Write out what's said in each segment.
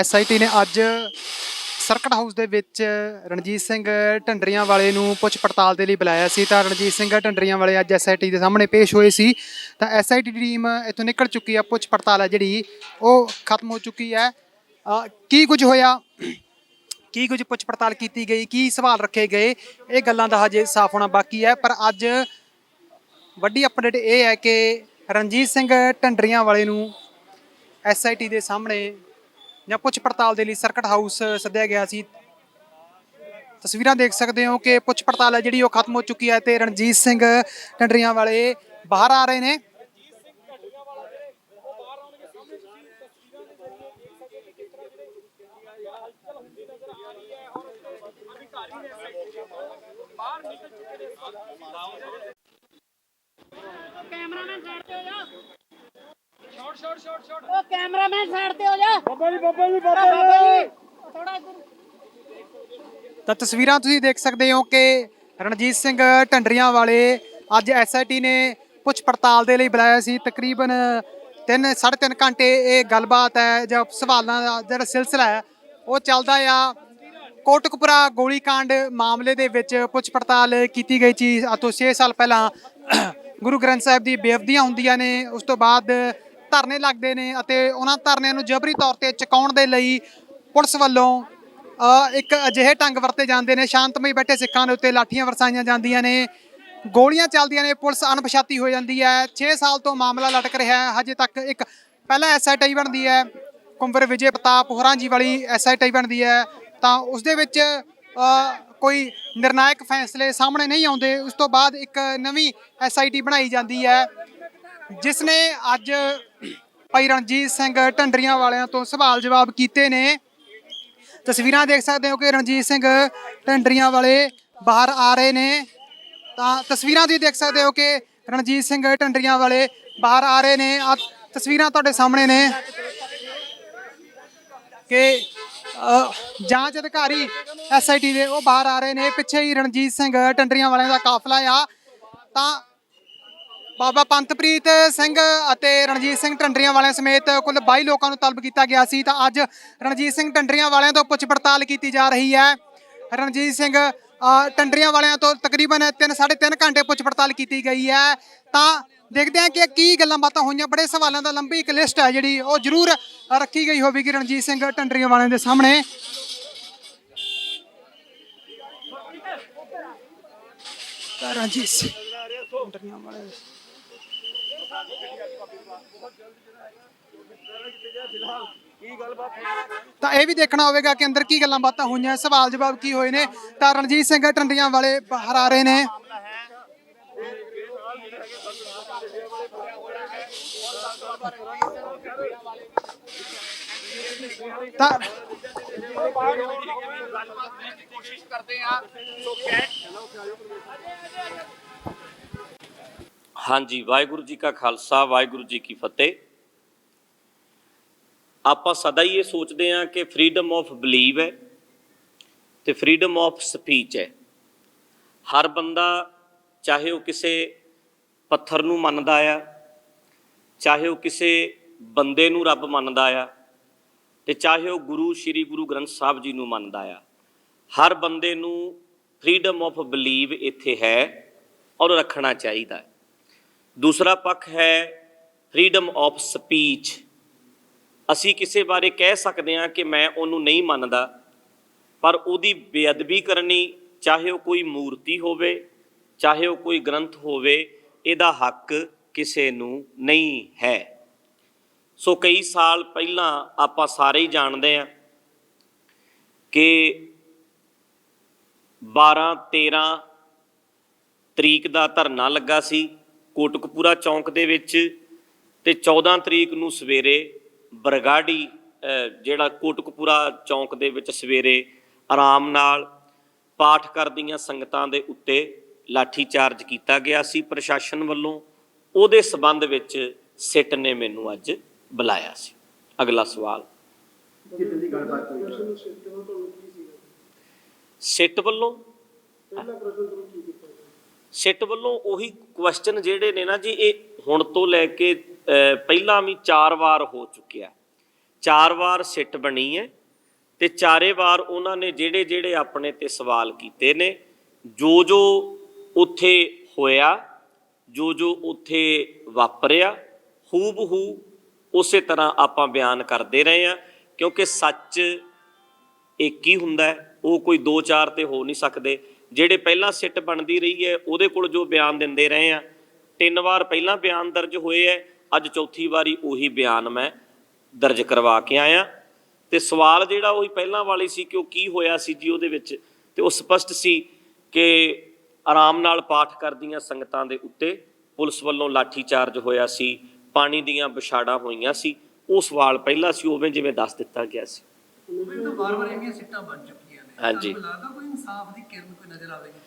SIT ਨੇ ਅੱਜ circuit house ਦੇ ਵਿੱਚ ਰਣਜੀਤ ਸਿੰਘ ਢੰਡਰੀਆਂ ਵਾਲੇ ਨੂੰ ਪੁੱਛ ਪੜਤਾਲ ਦੇ ਲਈ ਬੁਲਾਇਆ ਸੀ। ਤਾਂ ਰਣਜੀਤ ਸਿੰਘ ਢੰਡਰੀਆਂ ਵਾਲੇ ਅੱਜ SIT ਦੇ ਸਾਹਮਣੇ ਪੇਸ਼ ਹੋਏ ਸੀ। ਤਾਂ SIT ਦੀ ਟੀਮ ਇੱਥੋਂ ਨਿਕਲ ਚੁੱਕੀ ਆ। ਪੁੱਛ ਪੜਤਾਲ ਹੈ ਜਿਹੜੀ ਉਹ ਖਤਮ ਹੋ ਚੁੱਕੀ ਹੈ। ਕੀ ਕੁਝ ਹੋਇਆ, ਕੀ ਕੁਝ ਪੁੱਛ ਪੜਤਾਲ ਕੀਤੀ ਗਈ, ਕੀ ਸਵਾਲ ਰੱਖੇ ਗਏ, ਇਹ ਗੱਲਾਂ ਦਾ ਹਜੇ ਸਾਫ਼ ਹੋਣਾ ਬਾਕੀ ਹੈ। ਪਰ ਅੱਜ ਵੱਡੀ ਅਪਡੇਟ ਇਹ ਹੈ ਕਿ ਰਣਜੀਤ ਸਿੰਘ ਢੰਡਰੀਆਂ ਵਾਲੇ ਨੂੰ SIT ਦੇ ਸਾਹਮਣੇ ਜਾਂ ਪੁੱਛ ਪੜਤਾਲ ਦੇ ਲਈ ਸਰਕਟ ਹਾਊਸ ਸੱਦਿਆ ਗਿਆ ਸੀ। ਤਸਵੀਰਾਂ ਦੇਖ ਸਕਦੇ ਹੋ ਕਿ ਪੁੱਛ ਪੜਤਾਲ ਹੈ ਜਿਹੜੀ ਉਹ ਖਤਮ ਹੋ ਚੁੱਕੀ ਹੈ ਤੇ ਰਣਜੀਤ ਸਿੰਘ ਢੰਡਰੀਆਂ ਵਾਲੇ ਬਾਹਰ ਆ ਰਹੇ ਨੇ। कैमरामैन साइड पे हो जा बाबा जी थोड़ा ਤਾਂ ਤਸਵੀਰਾਂ ਤੁਸੀਂ ਦੇਖ ਸਕਦੇ ਹੋ ਕਿ ਰਣਜੀਤ ਸਿੰਘ ਢੰਡਰੀਆਂ ਵਾਲੇ ਅੱਜ SIT ਨੇ ਪੁੱਛ ਪੜਤਾਲ ਦੇ ਲਈ ਬੁਲਾਇਆ ਸੀ। ਤਕਰੀਬਨ 3.5 ਘੰਟੇ ਇਹ ਗੱਲਬਾਤ ਹੈ ਜਾਂ ਸਵਾਲਾਂ ਦਾ ਜਿਹੜਾ ਸਿਲਸਿਲਾ ਹੈ ਉਹ ਚੱਲਦਾ ਆ। ਕੋਟਕਪੁਰਾ ਗੋਲੀकांड ਮਾਮਲੇ ਦੇ ਵਿੱਚ ਪੁੱਛ ਪੜਤਾਲ ਕੀਤੀ ਗਈ ਸੀ। ਅੱਜ ਤੋਂ 6 ਸਾਲ ਪਹਿਲਾਂ ਗੁਰੂ ਗ੍ਰੰਥ ਸਾਹਿਬ ਦੀ ਬੇਅਦਬੀਆਂ ਹੁੰਦੀਆਂ ਨੇ। ਉਸ ਤੋਂ ਬਾਅਦ ਧਰਨੇ ਲੱਗਦੇ ਨੇ ਅਤੇ ਉਹਨਾਂ ਧਰਨਿਆਂ ਨੂੰ ਜਬਰੀ ਤੌਰ ਤੇ ਚੁਕਾਉਣ ਦੇ ਲਈ ਪੁਲਿਸ ਵੱਲੋਂ ਇੱਕ ਅਜਿਹੇ ਢੰਗ ਵਰਤੇ ਜਾਂਦੇ ਨੇ। ਸ਼ਾਂਤਮਈ ਬੈਠੇ ਸਿੱਖਾਂ ਦੇ ਉੱਤੇ ਲਾਠੀਆਂ ਵਰਸਾਈਆਂ ਜਾਂਦੀਆਂ ਨੇ, ਗੋਲੀਆਂ ਚੱਲਦੀਆਂ ਨੇ, ਪੁਲਿਸ ਅਣਪਛਾਤੀ ਹੋ ਜਾਂਦੀ ਹੈ। 6 ਸਾਲ ਤੋਂ ਮਾਮਲਾ ਲਟਕ ਰਿਹਾ ਹੈ। ਹਜੇ ਤੱਕ ਇੱਕ ਪਹਿਲਾਂ SIT ਬਣਦੀ ਹੈ, ਕੁੰਵਰ ਵਿਜੇ ਪ੍ਰਤਾਪ ਹੋਰਾਂ ਜੀ ਵਾਲੀ SIT ਬਣਦੀ ਹੈ, ਤਾਂ ਉਸ ਦੇ ਵਿੱਚ ਕੋਈ ਨਿਰਣਾਇਕ ਫੈਸਲੇ ਸਾਹਮਣੇ ਨਹੀਂ ਆਉਂਦੇ। ਉਸ ਤੋਂ ਬਾਅਦ ਇੱਕ ਨਵੀਂ SIT ਬਣਾਈ ਜਾਂਦੀ ਹੈ ਜਿਸ ਨੇ ਅੱਜ ਭਾਈ ਰਣਜੀਤ ਸਿੰਘ ਢੰਡਰੀਆਂ ਵਾਲਿਆਂ ਤੋਂ ਸਵਾਲ ਜਵਾਬ ਕੀਤੇ ਨੇ। ਤਸਵੀਰਾਂ ਦੇਖ ਸਕਦੇ ਹੋ ਕਿ ਰਣਜੀਤ ਸਿੰਘ ਢੰਡਰੀਆਂ ਵਾਲੇ ਬਾਹਰ ਆ ਰਹੇ ਨੇ। ਤਾਂ ਤਸਵੀਰਾਂ ਤੁਸੀਂ ਦੇਖ ਸਕਦੇ ਹੋ ਕਿ ਰਣਜੀਤ ਸਿੰਘ ਢੰਡਰੀਆਂ ਵਾਲੇ ਬਾਹਰ ਆ ਰਹੇ ਨੇ। ਤਸਵੀਰਾਂ ਤੁਹਾਡੇ ਸਾਹਮਣੇ ਨੇ ਕਿ ਜਾਂਚ ਅਧਿਕਾਰੀ SIT ਦੇ ਉਹ ਬਾਹਰ ਆ ਰਹੇ ਨੇ। ਪਿੱਛੇ ਹੀ ਰਣਜੀਤ ਸਿੰਘ ਢੰਡਰੀਆਂ ਵਾਲਿਆਂ ਦਾ ਕਾਫਲਾ ਆ। ਤਾਂ ਬਾਬਾ ਪੰਤਪ੍ਰੀਤ ਸਿੰਘ ਅਤੇ ਰਣਜੀਤ ਸਿੰਘ ਢੰਡਰੀਆਂ ਵਾਲਿਆਂ ਸਮੇਤ ਕੁੱਲ 22 ਲੋਕਾਂ ਨੂੰ ਤਲਬ ਕੀਤਾ ਗਿਆ ਸੀ। ਤਾਂ ਅੱਜ ਰਣਜੀਤ ਸਿੰਘ ਢੰਡਰੀਆਂ ਵਾਲਿਆਂ ਤੋਂ ਪੁੱਛ ਪੜਤਾਲ ਕੀਤੀ ਜਾ ਰਹੀ ਹੈ। ਰਣਜੀਤ ਸਿੰਘ ਢੰਡਰੀਆਂ ਵਾਲਿਆਂ ਤੋਂ ਤਕਰੀਬਨ 3.5 ਘੰਟੇ ਪੁੱਛ ਪੜਤਾਲ ਕੀਤੀ ਗਈ ਹੈ। ਤਾਂ ਦੇਖਦੇ ਹਾਂ ਕਿ ਕੀ ਗੱਲਾਂ ਬਾਤਾਂ ਹੋਈਆਂ। ਬੜੇ ਸਵਾਲਾਂ ਦਾ ਲੰਬੀ ਇੱਕ ਲਿਸਟ ਹੈ ਜਿਹੜੀ ਉਹ ਜ਼ਰੂਰ ਰੱਖੀ ਗਈ ਹੋਵੇਗੀ ਰਣਜੀਤ ਸਿੰਘ ਢੰਡਰੀਆਂ ਵਾਲਿਆਂ ਦੇ ਸਾਹਮਣੇ। ਰਣਜੀਤ ਸਿੰਘ ਢੰਡਰੀਆਂ ਵਾਲੇ ਤਾਂ ਇਹ ਵੀ ਦੇਖਣਾ ਹੋਵੇਗਾ ਕਿ ਅੰਦਰ ਕੀ ਗੱਲਾਂ ਬਾਤਾਂ ਹੋਈਆਂ, ਸਵਾਲ ਜਵਾਬ ਕੀ ਹੋਏ ਨੇ। ਤਾਂ ਰਣਜੀਤ ਸਿੰਘ ਢੰਡਰੀਆਂ ਵਾਲੇ ਬਾਹਰ ਆ ਰਹੇ ਨੇ। ਤਾਂ ਹਾਂਜੀ, ਵਾਹਿਗੁਰੂ ਜੀ ਕਾ ਖਾਲਸਾ, ਵਾਹਿਗੁਰੂ ਜੀ ਕੀ ਫਤਿਹ। ਆਪਾਂ ਸਦਾ ਹੀ ਇਹ ਸੋਚਦੇ ਹਾਂ ਕਿ ਫਰੀडम ਆਫ ਬਿਲੀਵ ਹੈ ਤੇ ਫਰੀडम ਆਫ ਸਪੀਚ ਹੈ। ਹਰ ਬੰਦਾ ਚਾਹੇ ਉਹ ਕਿਸੇ ਪੱਥਰ ਨੂੰ ਮੰਨਦਾ ਆ, ਚਾਹੇ ਉਹ ਕਿਸੇ ਬੰਦੇ ਨੂੰ ਰੱਬ ਮੰਨਦਾ ਆ, ਤੇ ਚਾਹੇ ਉਹ ਸ਼੍ਰੀ ਗੁਰੂ ਗ੍ਰੰਥ ਸਾਹਿਬ ਜੀ ਨੂੰ ਮੰਨਦਾ ਆ, ਹਰ ਬੰਦੇ ਨੂੰ ਫਰੀडम ਆਫ ਬਿਲੀਵ ਇੱਥੇ ਹੈ ਔਰ ਰੱਖਣਾ ਚਾਹੀਦਾ ਹੈ। ਦੂਸਰਾ ਪੱਖ ਹੈ ਫਰੀडम ਆਫ ਸਪੀਚ। ਅਸੀਂ ਕਿਸੇ ਬਾਰੇ ਕਹਿ ਸਕਦੇ ਹਾਂ ਕਿ ਮੈਂ ਉਹਨੂੰ ਨਹੀਂ ਮੰਨਦਾ, ਪਰ ਉਹਦੀ ਬੇਅਦਬੀ ਕਰਨੀ, ਚਾਹੇ ਉਹ ਕੋਈ ਮੂਰਤੀ ਹੋਵੇ, ਚਾਹੇ ਉਹ ਕੋਈ ਗ੍ਰੰਥ ਹੋਵੇ, ਇਹਦਾ ਹੱਕ ਕਿਸੇ ਨੂੰ ਨਹੀਂ ਹੈ। ਸੋ ਕਈ ਸਾਲ ਪਹਿਲਾਂ ਆਪਾਂ ਸਾਰੇ ਹੀ ਜਾਣਦੇ ਹਾਂ ਕਿ 12-13 ਤਰੀਕ ਦਾ ਧਰਨਾ ਲੱਗਾ ਸੀ ਕੋਟਕਪੂਰਾ ਚੌਂਕ ਦੇ ਵਿੱਚ, ਤੇ 14 ਤਰੀਕ ਨੂੰ ਸਵੇਰੇ ਬਰਗਾੜੀ ਜਿਹੜਾ ਕੋਟਕਪੂਰਾ ਚੌਂਕ ਦੇ ਵਿੱਚ ਸਵੇਰੇ ਆਰਾਮ ਨਾਲ ਪਾਠ ਕਰਦੀਆਂ ਸੰਗਤਾਂ ਦੇ ਉੱਤੇ ਲਾਠੀ ਚਾਰਜ ਕੀਤਾ ਗਿਆ ਸੀ ਪ੍ਰਸ਼ਾਸਨ ਵੱਲੋਂ। ਉਹਦੇ ਸੰਬੰਧ ਵਿੱਚ ਸਿੱਟ ਨੇ ਮੈਨੂੰ ਅੱਜ ਬੁਲਾਇਆ ਸੀ। ਅਗਲਾ ਸਵਾਲ, ਸਿੱਟ ਵੱਲੋਂ ਉਹੀ ਕੁਐਸਚਨ ਜਿਹੜੇ ਨੇ ਨਾ ਜੀ, ਇਹ ਹੁਣ ਤੋਂ ਲੈ ਕੇ ਪਹਿਲਾਂ ਵੀ 4 ਵਾਰ ਹੋ ਚੁੱਕਿਆ 4 ਵਾਰ ਸਿੱਟ ਬਣੀ ਹੈ ਤੇ ਚਾਰੇ ਵਾਰ ਉਹਨਾਂ ਨੇ ਜਿਹੜੇ ਜਿਹੜੇ ਆਪਣੇ ਤੇ ਸਵਾਲ ਕੀਤੇ ਨੇ, ਜੋ ਜੋ ਉੱਥੇ ਹੋਇਆ, ਜੋ ਜੋ ਉੱਥੇ ਵਾਪਰਿਆ, ਹੂਬਹੂ ਉਸੇ ਤਰ੍ਹਾਂ ਆਪਾਂ ਬਿਆਨ ਕਰਦੇ ਰਹੇ ਹਾਂ, ਕਿਉਂਕਿ ਸੱਚ ਇੱਕ ਹੀ ਹੁੰਦਾ ਹੈ, ਉਹ ਕੋਈ 2-4 ਤੇ ਹੋ ਨਹੀਂ ਸਕਦੇ। ਜਿਹੜੇ ਪਹਿਲਾਂ ਸਿੱਟ ਬਣਦੀ ਰਹੀ ਹੈ ਉਹਦੇ ਕੋਲ ਜੋ ਬਿਆਨ ਦਿੰਦੇ ਰਹੇ ਆ, 3 ਵਾਰ ਪਹਿਲਾਂ ਬਿਆਨ ਦਰਜ ਹੋਏ ਹੈ, ਅੱਜ ਚੌਥੀ ਵਾਰੀ ਉਹੀ ਬਿਆਨ ਮੈਂ ਦਰਜ ਕਰਵਾ ਕੇ ਆਇਆ। ਤੇ ਸਵਾਲ ਜਿਹੜਾ ਉਹੀ ਪਹਿਲਾਂ ਵਾਲੀ ਸੀ ਕਿ ਉਹ ਕੀ ਹੋਇਆ ਸੀ ਜੀ ਉਹਦੇ ਵਿੱਚ, ਤੇ ਉਹ ਸਪਸ਼ਟ ਸੀ ਕਿ ਆਰਾਮ ਨਾਲ ਪਾਠ ਕਰਦੀਆਂ ਸੰਗਤਾਂ ਦੇ ਉੱਤੇ ਪੁਲਿਸ ਵੱਲੋਂ ਲਾਠੀ ਚਾਰਜ ਹੋਇਆ ਸੀ, ਪਾਣੀ ਦੀਆਂ ਵਿਛਾੜਾਂ ਹੋਈਆਂ ਸੀ। ਉਹ ਸਵਾਲ ਪਹਿਲਾਂ ਸੀ, ਉਵੇਂ ਜਿਵੇਂ ਦੱਸ ਦਿੱਤਾ ਗਿਆ ਸੀ। ਵਾਰ-ਵਾਰ ਇੰਨੀਆਂ ਸਿੱਟਾਂ ਬਣ ਚੁੱਕੀਆਂ ਨੇ, ਹਾਂਜੀ। ਤੁਹਾਨੂੰ ਲੱਗਦਾ ਕੋਈ ਇਨਸਾਫ ਦੀ ਕਿਰਨ ਕੋਈ ਨਜ਼ਰ ਆਵੇਗੀ?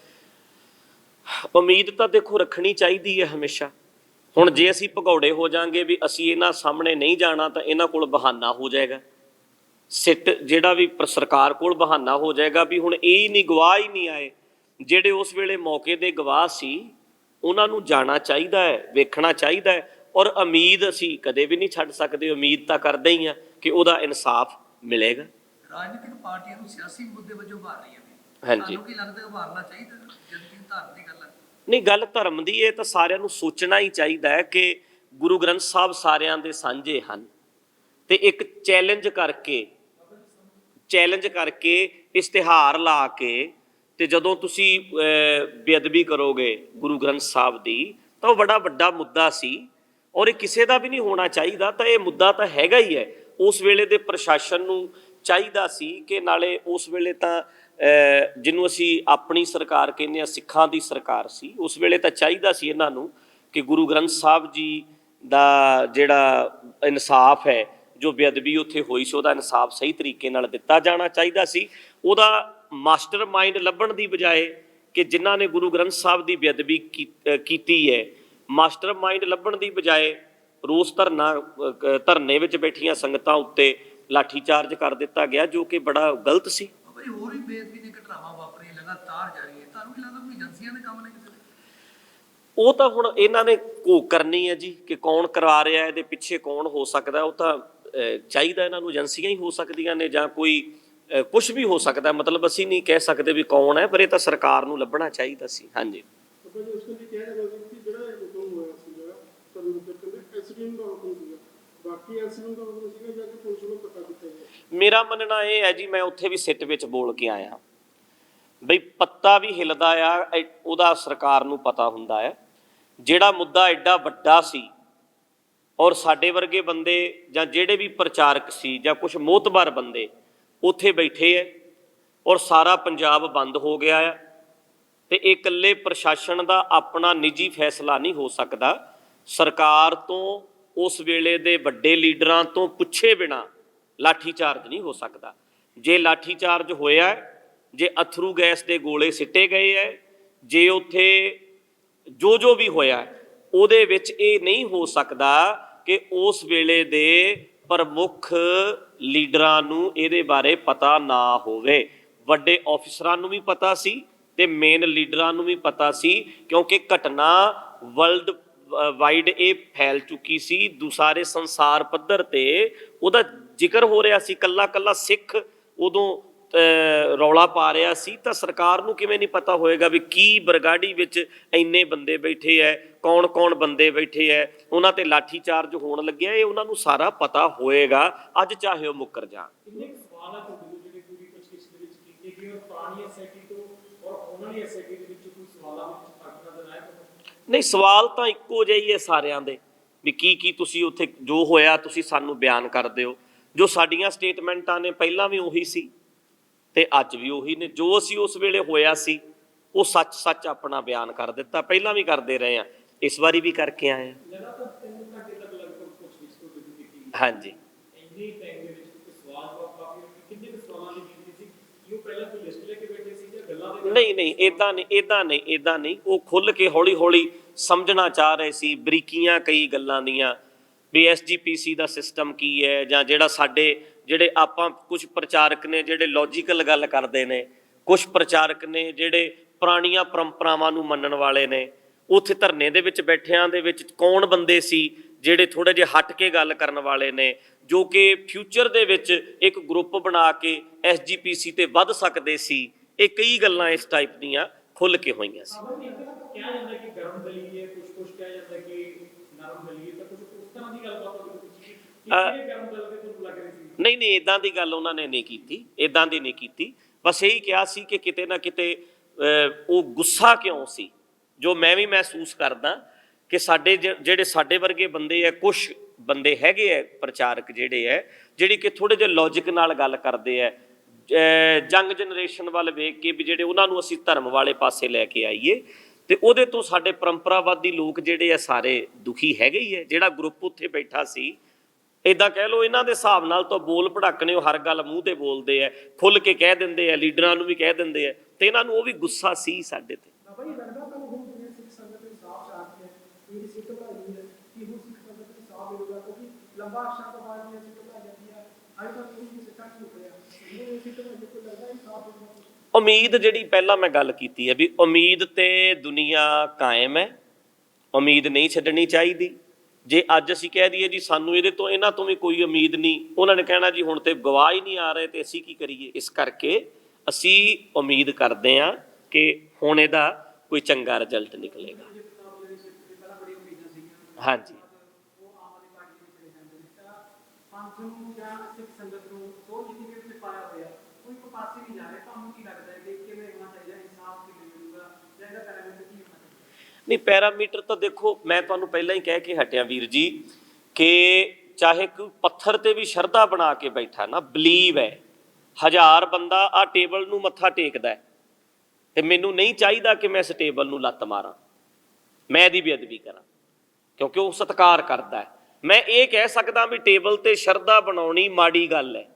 ਉਮੀਦ ਤਾਂ ਦੇਖੋ ਰੱਖਣੀ ਚਾਹੀਦੀ ਹੈ ਹਮੇਸ਼ਾ। ਹੁਣ ਜੇ ਅਸੀਂ ਭਗੌੜੇ ਹੋ ਜਾਾਂਗੇ ਵੀ ਅਸੀਂ ਇਹਨਾਂ ਸਾਹਮਣੇ ਨਹੀਂ ਜਾਣਾ ਤਾਂ ਇਹਨਾਂ ਕੋਲ ਬਹਾਨਾ ਹੋ ਜਾਏਗਾ, ਸਿੱਟ ਜਿਹੜਾ ਵੀ ਸਰਕਾਰ ਕੋਲ ਬਹਾਨਾ ਹੋ ਜਾਏਗਾ ਵੀ ਹੁਣ ਇਹ ਹੀ ਨਹੀਂ, ਗਵਾਹ ਹੀ ਨਹੀਂ ਆਏ। ਜਿਹੜੇ ਉਸ ਵੇਲੇ ਮੌਕੇ ਦੇ ਗਵਾਹ ਸੀ ਉਹਨਾਂ ਨੂੰ ਜਾਣਾ ਚਾਹੀਦਾ ਹੈ, ਵੇਖਣਾ ਚਾਹੀਦਾ ਹੈ, ਔਰ ਉਮੀਦ ਅਸੀਂ ਕਦੇ ਵੀ ਨਹੀਂ ਛੱਡ ਸਕਦੇ। ਉਮੀਦ ਤਾਂ ਕਰਦੇ ਹੀ ਆ ਕਿ ਉਹਦਾ ਇਨਸਾਫ ਮਿਲੇਗਾ। ਰਾਜਨੀਤਿਕ ਪਾਰਟੀਆਂ ਨੂੰ ਸਿਆਸੀ ਮੁੱਦੇ ਵਜੋਂ ਉਭਾਰ ਰਹੀਆਂ ਨੇ, ਹਾਂਜੀ। ਤੁਹਾਨੂੰ ਕੀ ਲੱਗਦਾ ਉਭਾਰਨਾ ਚਾਹੀਦਾ ਜਦ ਕਿ ਧਰਮ ਦੀ ਗੱਲ ਹੈ? ਨਹੀਂ, ਗੱਲ ਧਰਮ ਦੀ ਇਹ ਤਾਂ ਸਾਰਿਆਂ ਨੂੰ ਸੋਚਣਾ ਹੀ ਚਾਹੀਦਾ ਹੈ ਕਿ ਗੁਰੂ ਗ੍ਰੰਥ ਸਾਹਿਬ ਸਾਰਿਆਂ ਦੇ ਸਾਂਝੇ ਹਨ, ਤੇ ਇੱਕ ਚੈਲੰਜ ਕਰਕੇ ਇਸ਼ਤਿਹਾਰ ਲਾ ਕੇ ਤੇ ਜਦੋਂ ਤੁਸੀਂ ਬੇਅਦਬੀ ਕਰੋਗੇ ਗੁਰੂ ਗ੍ਰੰਥ ਸਾਹਿਬ ਦੀ ਤਾਂ ਉਹ ਬੜਾ ਵੱਡਾ ਮੁੱਦਾ ਸੀ, ਔਰ ਇਹ ਕਿਸੇ ਦਾ ਵੀ ਨਹੀਂ ਹੋਣਾ ਚਾਹੀਦਾ। ਤਾਂ ਇਹ ਮੁੱਦਾ ਤਾਂ ਹੈਗਾ ਹੀ ਹੈ। ਉਸ ਵੇਲੇ ਦੇ ਪ੍ਰਸ਼ਾਸਨ ਨੂੰ ਚਾਹੀਦਾ ਸੀ ਕਿ ਨਾਲੇ ਉਸ ਵੇਲੇ ਤਾਂ ਜਿਹਨੂੰ ਅਸੀਂ ਆਪਣੀ ਸਰਕਾਰ ਕਹਿੰਦੇ ਹਾਂ, ਸਿੱਖਾਂ ਦੀ ਸਰਕਾਰ ਸੀ, ਉਸ ਵੇਲੇ ਤਾਂ ਚਾਹੀਦਾ ਸੀ ਇਹਨਾਂ ਨੂੰ ਕਿ ਗੁਰੂ ਗ੍ਰੰਥ ਸਾਹਿਬ ਜੀ ਦਾ ਜਿਹੜਾ ਇਨਸਾਫ ਹੈ, ਜੋ ਬੇਅਦਬੀ ਉੱਥੇ ਹੋਈ ਸੀ, ਉਹਦਾ ਇਨਸਾਫ ਸਹੀ ਤਰੀਕੇ ਨਾਲ ਦਿੱਤਾ ਜਾਣਾ ਚਾਹੀਦਾ ਸੀ। ਉਹਦਾ ਮਾਸਟਰ ਮਾਈਂਡ ਲੱਭਣ ਦੀ ਬਜਾਏ ਕਿ ਜਿਨ੍ਹਾਂ ਨੇ ਗੁਰੂ ਗ੍ਰੰਥ ਸਾਹਿਬ ਦੀ ਬੇਅਦਬੀ ਕੀਤੀ ਹੈ, ਮਾਸਟਰ ਮਾਈਂਡ ਲੱਭਣ ਦੀ ਬਜਾਏ ਰੋਸ ਧਰਨੇ ਵਿੱਚ ਬੈਠੀਆਂ ਸੰਗਤਾਂ ਉੱਤੇ ਲਾਠੀ ਚਾਰਜ ਕਰ ਦਿੱਤਾ ਗਿਆ, ਜੋ ਕਿ ਬੜਾ ਗਲਤ ਸੀ। ਭਾਈ ਹੋਰ ਵੀ ਬੇਅਦਬੀ ਦੀਆਂ ਘਟਨਾਵਾਂ ਵਾਪਰੀਆਂ ਲਗਾਤਾਰ ਜਾਰੀ ਹੈ, ਤੁਹਾਨੂੰ ਕੀ ਲੱਗਦਾ ਕੋਈ ਏਜੰਸੀਆਂ ਦੇ ਕੰਮ ਨੇ ਕਿਸੇ ਦੇ? ਉਹ ਤਾਂ ਹੁਣ ਇਹਨਾਂ ਨੇ ਘੋਖ ਕਰਨੀ ਹੈ ਜੀ ਕਿ ਕੌਣ ਕਰਵਾ ਰਿਹਾ, ਇਹਦੇ ਪਿੱਛੇ ਕੌਣ ਹੋ ਸਕਦਾ। ਉਹ ਤਾਂ ਚਾਹੀਦਾ ਇਹਨਾਂ ਨੂੰ, ਏਜੰਸੀਆਂ ਹੀ ਹੋ ਸਕਦੀਆਂ ਨੇ ਜਾਂ ਕੋਈ ਕੁਝ ਵੀ ਹੋ ਸਕਦਾ। ਮਤਲਬ ਅਸੀਂ ਨਹੀਂ ਕਹਿ ਸਕਦੇ ਵੀ ਕੌਣ ਹੈ, ਪਰ ਇਹ ਤਾਂ ਸਰਕਾਰ ਨੂੰ ਲੱਭਣਾ ਚਾਹੀਦਾ ਸੀ। ਹਾਂਜੀ। ਮੇਰਾ ਮੰਨਣਾ ਇਹ ਹੈ ਜੀ, ਮੈਂ ਉੱਥੇ ਵੀ ਸਿੱਟ ਵਿੱਚ ਬੋਲ ਕੇ ਆਇਆ ਬਈ ਪੱਤਾ ਵੀ ਹਿੱਲਦਾ ਆ ਉਹਦਾ ਸਰਕਾਰ ਨੂੰ ਪਤਾ ਹੁੰਦਾ ਹੈ। ਜਿਹੜਾ ਮੁੱਦਾ ਐਡਾ ਵੱਡਾ ਸੀ ਔਰ ਸਾਡੇ ਵਰਗੇ ਬੰਦੇ ਜਾਂ ਜਿਹੜੇ ਵੀ ਪ੍ਰਚਾਰਕ ਸੀ ਜਾਂ ਕੁਝ ਮੋਹਤਬਰ ਬੰਦੇ ਉੱਥੇ ਬੈਠੇ ਹੈ ਔਰ ਸਾਰਾ ਪੰਜਾਬ ਬੰਦ ਹੋ ਗਿਆ ਆ, ਤੇ ਇਹ ਇਕੱਲੇ ਪ੍ਰਸ਼ਾਸਨ ਦਾ ਆਪਣਾ ਨਿੱਜੀ ਫੈਸਲਾ ਨਹੀਂ ਹੋ ਸਕਦਾ। ਸਰਕਾਰ ਤੋਂ, ਉਸ ਵੇਲੇ ਦੇ ਵੱਡੇ ਲੀਡਰਾਂ ਤੋਂ ਪੁੱਛੇ ਬਿਨਾ ਲਾਠੀ ਚਾਰਜ ਨਹੀਂ ਹੋ ਸਕਦਾ। ਜੇ ਲਾਠੀ ਚਾਰਜ ਹੋਇਆ, ਜੇ ਅਥਰੂ ਗੈਸ ਦੇ ਗੋਲੇ ਸਿੱਟੇ ਗਏ ਹੈ, ਜੇ ਉੱਥੇ ਜੋ ਜੋ ਵੀ ਹੋਇਆ, ਉਹਦੇ ਵਿੱਚ ਇਹ ਨਹੀਂ ਹੋ ਸਕਦਾ ਕਿ ਉਸ ਵੇਲੇ ਦੇ ਪ੍ਰਮੁੱਖ ਲੀਡਰਾਂ ਨੂੰ ਇਹਦੇ ਬਾਰੇ ਪਤਾ ਨਾ ਹੋਵੇ। ਵੱਡੇ ਅਫਸਰਾਂ ਨੂੰ ਵੀ ਪਤਾ ਸੀ ਤੇ ਮੇਨ ਲੀਡਰਾਂ ਨੂੰ ਵੀ ਪਤਾ ਸੀ, ਕਿਉਂਕਿ ਘਟਨਾ ਵਰਲਡ ਵਾਈਡ ਇਹ ਫੈਲ ਚੁੱਕੀ ਸੀ। ਸਾਰੇ ਸੰਸਾਰ ਪੱਧਰ ਤੇ ਉਹਦਾ ਜ਼ਿਕਰ ਹੋ ਰਿਹਾ ਸੀ। ਕੱਲਾ ਕੱਲਾ ਸਿੱਖ ਉਦੋਂ ਰੌਲਾ ਪਾ ਰਿਹਾ ਸੀ, ਤਾਂ ਸਰਕਾਰ ਨੂੰ ਕਿਵੇਂ ਨਹੀਂ ਪਤਾ ਹੋਏਗਾ ਵੀ ਕੀ ਬਰਗਾੜੀ ਵਿੱਚ ਇੰਨੇ ਬੰਦੇ ਬੈਠੇ ਹੈ, ਕੌਣ ਕੌਣ ਬੰਦੇ ਬੈਠੇ ਹੈ, ਉਹਨਾਂ ਤੇ ਲਾਠੀ ਚਾਰਜ ਹੋਣ ਲੱਗਿਆ। ਇਹ ਉਹਨਾਂ ਨੂੰ ਸਾਰਾ ਪਤਾ ਹੋਏਗਾ, ਅੱਜ ਚਾਹੇ ਉਹ ਮੁੱਕਰ ਜਾਣ। ਨਹੀਂ, ਸਵਾਲ ਤਾਂ ਇੱਕੋ ਜਿਹੇ ਹੀ ਹੈ ਸਾਰਿਆਂ ਦੇ ਵੀ ਕੀ ਤੁਸੀਂ ਉੱਥੇ ਜੋ ਹੋਇਆ ਤੁਸੀਂ ਸਾਨੂੰ ਬਿਆਨ ਕਰ ਦਿਓ। ਜੋ ਸਾਡੀਆਂ ਸਟੇਟਮੈਂਟਾਂ ਨੇ ਪਹਿਲਾਂ ਵੀ ਉਹੀ ਸੀ ਤੇ ਅੱਜ ਵੀ ਉਹੀ ਨੇ। ਜੋ ਅਸੀਂ ਉਸ ਵੇਲੇ ਹੋਇਆ ਸੀ ਉਹ ਸੱਚ ਆਪਣਾ ਬਿਆਨ ਕਰ ਦਿੱਤਾ, ਪਹਿਲਾਂ ਵੀ ਕਰਦੇ ਰਹੇ ਹਾਂ, ਇਸ ਵਾਰੀ ਵੀ ਕਰਕੇ ਆਏ ਹਾਂ। ਹਾਂਜੀ। ਨਹੀਂ, ਇਦਾਂ ਨਹੀਂ। ਉਹ ਖੁੱਲ ਕੇ ਹੌਲੀ ਹੌਲੀ ਸਮਝਣਾ ਚਾਹ ਰਹੇ ਸੀ, ਬਰੀਕੀਆਂ ਕਈ ਗੱਲਾਂ ਦੀਆਂ ਵੀ SGPC ਦਾ ਸਿਸਟਮ ਕੀ ਹੈ, ਜਾਂ ਜਿਹੜੇ ਆਪਾਂ ਕੁਝ ਪ੍ਰਚਾਰਕ ਨੇ ਜਿਹੜੇ ਲੌਜੀਕਲ ਗੱਲ ਕਰਦੇ ਨੇ, ਕੁਝ ਪ੍ਰਚਾਰਕ ਨੇ ਜਿਹੜੇ ਪੁਰਾਣੀਆਂ ਪਰੰਪਰਾਵਾਂ ਨੂੰ ਮੰਨਣ ਵਾਲੇ ਨੇ। ਉੱਥੇ ਧਰਨੇ ਦੇ ਵਿੱਚ ਬੈਠਿਆਂ ਦੇ ਵਿੱਚ ਕੌਣ ਬੰਦੇ ਸੀ ਜਿਹੜੇ ਥੋੜ੍ਹੇ ਜਿਹੇ ਹਟ ਕੇ ਗੱਲ ਕਰਨ ਵਾਲੇ ਨੇ, ਜੋ ਕਿ ਫਿਊਚਰ ਦੇ ਵਿੱਚ ਇੱਕ ਗਰੁੱਪ ਬਣਾ ਕੇ ਐਸਜੀਪੀਸੀ ਤੇ ਵੱਧ ਸਕਦੇ ਸੀ। ਇਹ ਕਈ ਗੱਲਾਂ ਇਸ ਟਾਈਪ ਦੀਆਂ ਖੁੱਲ੍ਹ ਕੇ ਹੋਈਆਂ ਸੀ। ਕਿਹਾ ਜਾਂਦਾ ਕਿ ਗਰਮ ਦਲੀਏ, ਕੁਛ ਕਿਹਾ ਜਾਂਦਾ ਕਿ ਨਰਮ ਦਲੀਏ, ਤਾਂ ਕੁਛ ਉਸ ਤਰ੍ਹਾਂ ਦੀ ਗੱਲਬਾਤ ਹੋਈ ਕਿ ਕਿਹੜੇ ਗਰਮ ਦਲ ਦੇ ਤੁਹਾਨੂੰ ਲੱਗ ਰਹੀ ਸੀ? ਨਹੀਂ, ਇਦਾਂ ਦੀ ਗੱਲ ਉਹਨਾਂ ਨੇ ਨਹੀਂ ਕੀਤੀ, ਇਦਾਂ ਦੀ ਨਹੀਂ ਕੀਤੀ। ਬਸ ਇਹੀ ਕਿਹਾ ਸੀ ਕਿ ਕਿਤੇ ਨਾ ਕਿਤੇ ਉਹ ਗੁੱਸਾ ਕਿਉਂ ਸੀ, ਜੋ ਮੈਂ ਵੀ ਮਹਿਸੂਸ ਕਰਦਾ ਕਿ ਸਾਡੇ ਜਿਹੜੇ ਸਾਡੇ ਵਰਗੇ ਬੰਦੇ ਆ, ਕੁਛ ਬੰਦੇ ਹੈਗੇ ਆ ਪ੍ਰਚਾਰਕ ਜਿਹੜੇ ਆ, ਜਿਹੜੇ ਕਿ ਥੋੜੇ ਜਿਹੇ ਲੌਜਿਕ ਨਾਲ ਗੱਲ ਕਰਦੇ ਆ, ਯੰਗ ਜਨਰੇਸ਼ਨ ਵੱਲ ਵੇਖ ਕੇ ਵੀ ਜਿਹੜੇ ਉਹਨਾਂ ਨੂੰ ਅਸੀਂ ਧਰਮ ਵਾਲੇ ਪਾਸੇ ਲੈ ਕੇ ਆਈਏ, ਤੇ ਉਹਦੇ ਤੋਂ ਸਾਡੇ ਪਰੰਪਰਾਵਾਦੀ ਲੋਕ ਜਿਹੜੇ ਆ ਸਾਰੇ ਦੁਖੀ ਹੈਗੇ ਹੀ ਹੈ। ਜਿਹੜਾ ਗਰੁੱਪ ਉੱਥੇ ਬੈਠਾ ਸੀ, ਇਦਾਂ ਕਹਿ ਲਓ ਇਹਨਾਂ ਦੇ ਹਿਸਾਬ ਨਾਲ ਤਾਂ ਬੋਲ ਭੜਕਣੇ, ਉਹ ਹਰ ਗੱਲ ਮੂੰਹ ਤੇ ਬੋਲਦੇ ਆ, ਖੁੱਲ੍ਹ ਕੇ ਕਹਿ ਦਿੰਦੇ ਆ, ਲੀਡਰਾਂ ਨੂੰ ਵੀ ਕਹਿ ਦਿੰਦੇ ਆ, ਤੇ ਇਹਨਾਂ ਨੂੰ ਉਹ ਵੀ ਗੁੱਸਾ ਸੀ ਸਾਡੇ ਤੇ। ਬਾਬਾ ਜੀ ਲੱਗਦਾ ਤੁਹਾਨੂੰ ਹੁਣ ਜਿਵੇਂ ਸਿੱਖ ਸੰਗਤ ਦੇ ਸਾਫ ਚਾਹਤੀ ਹੈ, ਇਹ ਸਿੱਖ ਭਾਈ ਹੈ ਕਿ ਹੁਣ ਸਿੱਖ ਸੰਗਤ ਦੇ ਸਾਫ ਮਿਲੂਗਾ, ਕਿਉਂਕਿ ਲੰਬਾ ਅਰਸਾ ਤੋਂ ਬਾਅਦ ਇਹ ਸਿੱਖ ਭਾਈ ਜਾਂਦੀ ਹੈ, ਅੱਜ ਤੱਕ ਇਹ ਸਿੱਖਾਂ ਨਹੀਂ ਹੋਇਆ, ਇਹ ਸਿੱਖ ਭਾਈ ਕੋਈ ਲੱਗਦਾ ਹੀ ਸਾਫ ਹੋਊਗਾ। ਉਮੀਦ ਜਿਹੜੀ ਪਹਿਲਾਂ ਮੈਂ ਗੱਲ ਕੀਤੀ ਹੈ ਵੀ ਉਮੀਦ ਤੇ ਦੁਨੀਆ ਕਾਇਮ ਹੈ, ਉਮੀਦ ਨਹੀਂ ਛੱਡਣੀ ਚਾਹੀਦੀ। ਜੇ ਅੱਜ ਅਸੀਂ ਕਹਿ ਦਈਏ ਜੀ ਸਾਨੂੰ ਇਹਦੇ ਤੋਂ ਇਹਨਾਂ ਤੋਂ ਵੀ ਕੋਈ ਉਮੀਦ ਨਹੀਂ, ਉਹਨਾਂ ਨੇ ਕਹਿਣਾ ਜੀ ਹੁਣ ਤੇ ਗਵਾਹ ਹੀ ਨਹੀਂ ਆ ਰਹੇ ਤੇ ਅਸੀਂ ਕੀ ਕਰੀਏ। ਇਸ ਕਰਕੇ ਅਸੀਂ ਉਮੀਦ ਕਰਦੇ ਹਾਂ ਕਿ ਹੁਣ ਇਹਦਾ ਕੋਈ ਚੰਗਾ ਰਿਜ਼ਲਟ ਨਿਕਲੇਗਾ। ਹਾਂਜੀ, ਨਹੀਂ ਪੈਰਾਮੀਟਰ ਤਾਂ ਦੇਖੋ, ਮੈਂ ਤੁਹਾਨੂੰ ਪਹਿਲਾਂ ਹੀ ਕਹਿ ਕੇ ਹਟਿਆ ਵੀਰ ਜੀ ਕਿ ਚਾਹੇ ਕੋਈ ਪੱਥਰ ਤੇ ਵੀ ਸ਼ਰਧਾ ਬਣਾ ਕੇ ਬੈਠਾ ਨਾ, ਬਲੀਵ ਹੈ, 1000 ਬੰਦਾ ਆ ਟੇਬਲ ਨੂੰ ਮੱਥਾ ਟੇਕਦਾ ਹੈ, ਤੇ ਮੈਨੂੰ ਨਹੀਂ ਚਾਹੀਦਾ ਕਿ ਮੈਂ ਇਸ ਟੇਬਲ ਨੂੰ ਲੱਤ ਮਾਰਾਂ, ਮੈਂ ਇਹਦੀ ਬੇਅਦਬੀ ਕਰਾਂ, ਕਿਉਂਕਿ ਉਹ ਸਤਿਕਾਰ ਕਰਦਾ ਹੈ। ਮੈਂ ਇਹ ਕਹਿ ਸਕਦਾ ਵੀ ਟੇਬਲ ਤੇ ਸ਼ਰਧਾ ਬਣਾਉਣੀ ਮਾੜੀ ਗੱਲ ਹੈ,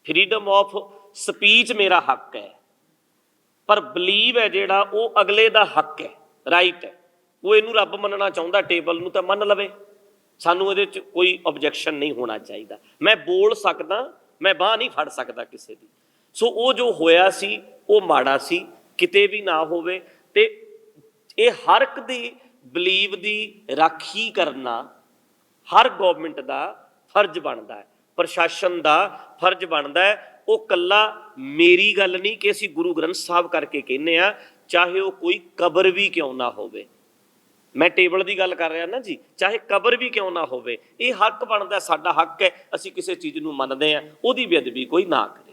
ਫਰੀडम ਆਫ ਸਪੀਚ ਮੇਰਾ ਹੱਕ ਹੈ, ਪਰ ਬਲੀਵ ਹੈ ਜਿਹੜਾ ਉਹ ਅਗਲੇ ਦਾ ਹੱਕ ਹੈ, ਰਾਈਟ ਹੈ। ਉਹ ਇਹਨੂੰ ਰੱਬ ਮੰਨਣਾ ਚਾਹੁੰਦਾ ਟੇਬਲ ਨੂੰ ਤਾਂ ਮੰਨ ਲਵੇ, ਸਾਨੂੰ ਇਹਦੇ 'ਚ ਕੋਈ ਆਬਜੈਕਸ਼ਨ ਨਹੀਂ ਹੋਣਾ ਚਾਹੀਦਾ। ਮੈਂ ਬੋਲ ਸਕਦਾ, ਮੈਂ ਬਾਂਹ ਨਹੀਂ ਫੜ ਸਕਦਾ ਕਿਸੇ ਦੀ। ਸੋ ਉਹ ਜੋ ਹੋਇਆ ਸੀ ਉਹ ਮਾੜਾ ਸੀ, ਕਿਤੇ ਵੀ ਨਾ ਹੋਵੇ। ਤੇ ਇਹ ਹਰ ਇੱਕ ਦੀ ਬਲੀਵ ਦੀ ਰਾਖੀ ਕਰਨਾ ਹਰ ਗਵਰਨਮੈਂਟ ਦਾ ਫਰਜ਼ ਬਣਦਾ ਹੈ, ਪ੍ਰਸ਼ਾਸਨ ਦਾ ਫਰਜ਼ ਬਣਦਾ ਹੈ। ਉਹ ਕੱਲਾ ਮੇਰੀ ਗੱਲ ਨਹੀਂ ਕਿ ਅਸੀਂ ਗੁਰੂ ਗ੍ਰੰਥ ਸਾਹਿਬ ਕਰਕੇ ਕਹਿੰਦੇ ਆ, ਚਾਹੇ ਉਹ ਕੋਈ ਕਬਰ ਵੀ ਕਿਉਂ ਨਾ ਹੋਵੇ। ਮੈਂ ਟੇਬਲ ਦੀ ਗੱਲ ਕਰ ਰਿਹਾ ਨਾ ਜੀ, ਚਾਹੇ ਕਬਰ ਵੀ ਕਿਉਂ ਨਾ ਹੋਵੇ, ਇਹ ਹੱਕ ਬਣਦਾ, ਸਾਡਾ ਹੱਕ ਹੈ। ਅਸੀਂ ਕਿਸੇ ਚੀਜ਼ ਨੂੰ ਮੰਨਦੇ ਆ, ਉਹਦੀ ਬੇਅਦਬੀ ਕੋਈ ਨਾ ਕਰੇ।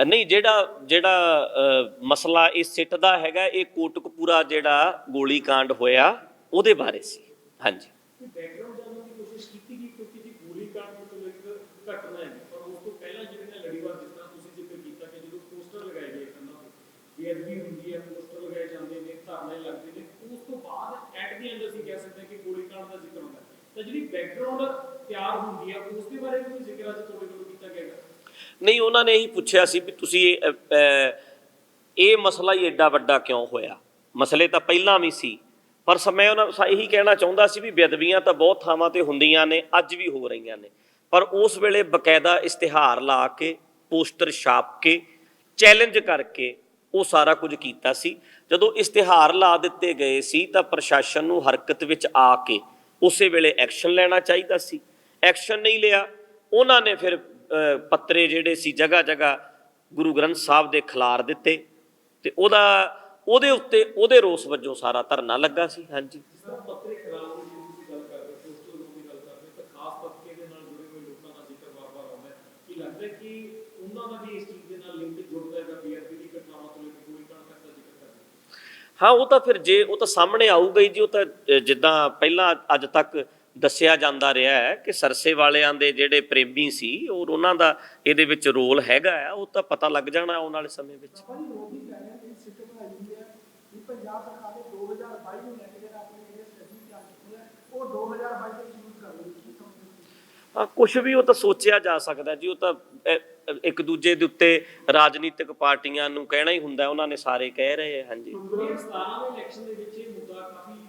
ਨਹੀਂ, ਜਿਹੜਾ ਮਸਲਾ ਇਹ ਸਿੱਟ ਦਾ ਹੈਗਾ, ਇਹ ਕੋਟਕਪੂਰਾ ਜਿਹੜਾ ਗੋਲੀ ਕਾਂਡ ਹੋਇਆ ਉਹਦੇ ਬਾਰੇ ਸੀ। ਹਾਂਜੀ, ਬੈਕਗ੍ਰਾਉਂਡ ਜਾਣਨ ਦੀ ਕੋਸ਼ਿਸ਼ ਕੀਤੀ ਗਈ, ਕਿਉਂਕਿ ਜੀ ਗੋਲੀ ਕਾਂਡ ਤੋਂ ਇੱਕ ਘਟਨਾ ਹੈ, ਪਰ ਉਸ ਤੋਂ ਪਹਿਲਾਂ ਜਿਹੜੀਆਂ ਲੜੀਵਾਰ, ਜਿਸ ਤਰ੍ਹਾਂ ਤੁਸੀਂ ਜ਼ਿਕਰ ਕੀਤਾ ਕਿ ਜਦੋਂ ਪੋਸਟਰ ਲਗਾਏ ਗਏ ਕੰਨਾਂ ਤੇ, ਬੇਅਦਬੀ ਹੁੰਦੀ ਹੈ, ਪੋਸਟਰ ਲਗਾਏ ਜਾਂਦੇ ਨੇ, ਧਰਨੇ ਲੱਗਦੇ ਨੇ, ਉਸ ਤੋਂ ਬਾਅਦ ਐਟ ਦੀ ਐਂਡ ਅਸੀਂ ਕਹਿ ਸਕਦੇ ਹਾਂ ਕਿ ਗੋਲੀ ਕਾਂਡ ਦਾ ਜ਼ਿਕਰ ਹੁੰਦਾ। ਤਾਂ ਜਿਹੜੀ ਬੈਕਗ੍ਰਾਉਂਡ ਤਿਆਰ ਹੁੰਦੀ ਹੈ, ਉਸ ਦੇ ਬਾਰੇ ਕੋਈ ਜ਼ਿਕਰ ਅੱਜ ਤੁਹਾਡੇ ਕੋਲ ਕੀਤਾ ਗਿਆ? ਨਹੀਂ, ਉਹਨਾਂ ਨੇ ਇਹੀ ਪੁੱਛਿਆ ਸੀ ਵੀ ਤੁਸੀਂ ਇਹ ਮਸਲਾ ਹੀ ਐਡਾ ਵੱਡਾ ਕਿਉਂ ਹੋਇਆ। ਮਸਲੇ ਤਾਂ ਪਹਿਲਾਂ ਵੀ ਸੀ, ਪਰ ਮੈਂ ਉਹਨਾਂ ਇਹੀ ਕਹਿਣਾ ਚਾਹੁੰਦਾ ਸੀ ਵੀ ਬੇਅਦਬੀਆਂ ਤਾਂ ਬਹੁਤ ਥਾਵਾਂ ਤੇ ਹੁੰਦੀਆਂ ਨੇ, ਅੱਜ ਵੀ ਹੋ ਰਹੀਆਂ ਨੇ, ਪਰ ਉਸ ਵੇਲੇ ਬਕਾਇਦਾ ਇਸ਼ਤਿਹਾਰ ਲਾ ਕੇ, ਪੋਸਟਰ ਛਾਪ ਕੇ, ਚੈਲੰਜ ਕਰਕੇ ਉਹ ਸਾਰਾ ਕੁਝ ਕੀਤਾ ਸੀ। ਜਦੋਂ ਇਸ਼ਤਿਹਾਰ ਲਾ ਦਿੱਤੇ ਗਏ ਸੀ ਤਾਂ ਪ੍ਰਸ਼ਾਸਨ ਨੂੰ ਹਰਕਤ ਵਿੱਚ ਆ ਕੇ ਉਸੇ ਵੇਲੇ ਐਕਸ਼ਨ ਲੈਣਾ ਚਾਹੀਦਾ ਸੀ। ਐਕਸ਼ਨ ਨਹੀਂ ਲਿਆ, ਉਹਨਾਂ ਨੇ ਫਿਰ ਪੱਤਰੇ ਜਿਹੜੇ ਸੀ ਜਗ੍ਹਾ ਜਗ੍ਹਾ ਗੁਰੂ ਗ੍ਰੰਥ ਸਾਹਿਬ ਦੇ ਖਿਲਾਰ ਦਿੱਤੇ, ਤੇ ਉਹਦੇ ਉੱਤੇ ਉਹਦੇ ਰੋਸ ਵਜੋਂ ਸਾਰਾ ਧਰਨਾ ਲੱਗਾ ਸੀ। ਹਾਂਜੀ, ਪੱਤਰੇ ਖਿਲਾਫ ਦੀ ਤੁਸੀਂ ਗੱਲ ਕਰਦੇ, ਪੋਸਟਰ ਦੀ ਗੱਲ ਕਰਦੇ, ਤਾਂ ਖਾਸ ਤਬਕੇ ਦੇ ਨਾਲ ਜੁੜੇ ਹੋਏ ਲੋਕਾਂ ਦਾ ਜ਼ਿਕਰ ਵਾਰ-ਵਾਰ ਆਉਂਦਾ ਹੈ। ਕੀ ਲੱਗਦਾ ਕਿ ਉਹਨਾਂ ਦਾ ਵੀ ਇਸ ਚੀਜ਼ ਦੇ ਨਾਲ ਲਿੰਕ ਜੁੜਦਾ ਹੈਗਾ, ਬੇਅਦਬੀ ਦੀ ਘਟਨਾਵਾਂ ਤੋਂ ਲੈ ਕੇ ਗੋਲੀ ਕਾਂਡ ਤੱਕ ਦਾ ਜ਼ਿਕਰ ਕਰਦੇ? ਹਾਂ, ਉਹ ਤਾਂ ਫਿਰ ਜੇ ਉਹ ਤਾਂ ਸਾਹਮਣੇ ਆਊਗਾ ਹੀ ਜੀ। ਉਹ ਤਾਂ ਜਿੱਦਾਂ ਪਹਿਲਾਂ ਅੱਜ ਤੱਕ ਦੱਸਿਆ ਜਾਂਦਾ ਰਿਹਾ ਹੈ ਕਿ ਸਰਸੇ ਵਾਲਿਆਂ ਦੇ ਜਿਹੜੇ ਪ੍ਰੇਮੀ ਸੀ, ਔਰ ਉਹਨਾਂ ਦਾ ਇਹਦੇ ਵਿੱਚ ਰੋਲ ਹੈਗਾ ਆ, ਉਹ ਤਾਂ ਪਤਾ ਲੱਗ ਜਾਣਾ ਆਉਣ ਵਾਲੇ ਸਮੇਂ ਵਿੱਚ। ਪੰਜਾਬ ਸਰਕਾਰ ਨੇ 2022 ਨੂੰ ਲੈ ਕੇ ਜਿਹੜਾ ਆਪਣੇ ਜਿਹੜੇ ਸਟੱਡੀ ਤਿਆਰ ਕੀਤੀ ਹੈ, ਉਹ 2022 ਦੇ ਯੂਜ਼ ਕਰ ਲਈ। ਕੀ ਸਮਝਦੇ? ਹਾਂ, ਕੁਛ ਵੀ ਉਹ ਤਾਂ ਸੋਚਿਆ ਜਾ ਸਕਦਾ ਜੀ। ਉਹ ਤਾਂ ਇੱਕ ਦੂਜੇ ਦੇ ਉੱਤੇ ਰਾਜਨੀਤਿਕ ਪਾਰਟੀਆਂ ਨੂੰ ਕਹਿਣਾ ਹੀ ਹੁੰਦਾ, ਉਹਨਾਂ ਨੇ ਸਾਰੇ ਕਹਿ ਰਹੇ ਆ। ਹਾਂਜੀ, 2017 ਦੇ ਇਲੈਕਸ਼ਨ ਦੇ ਵਿੱਚ ਇਹ ਮੁੱਦਾ ਕਾਫੀ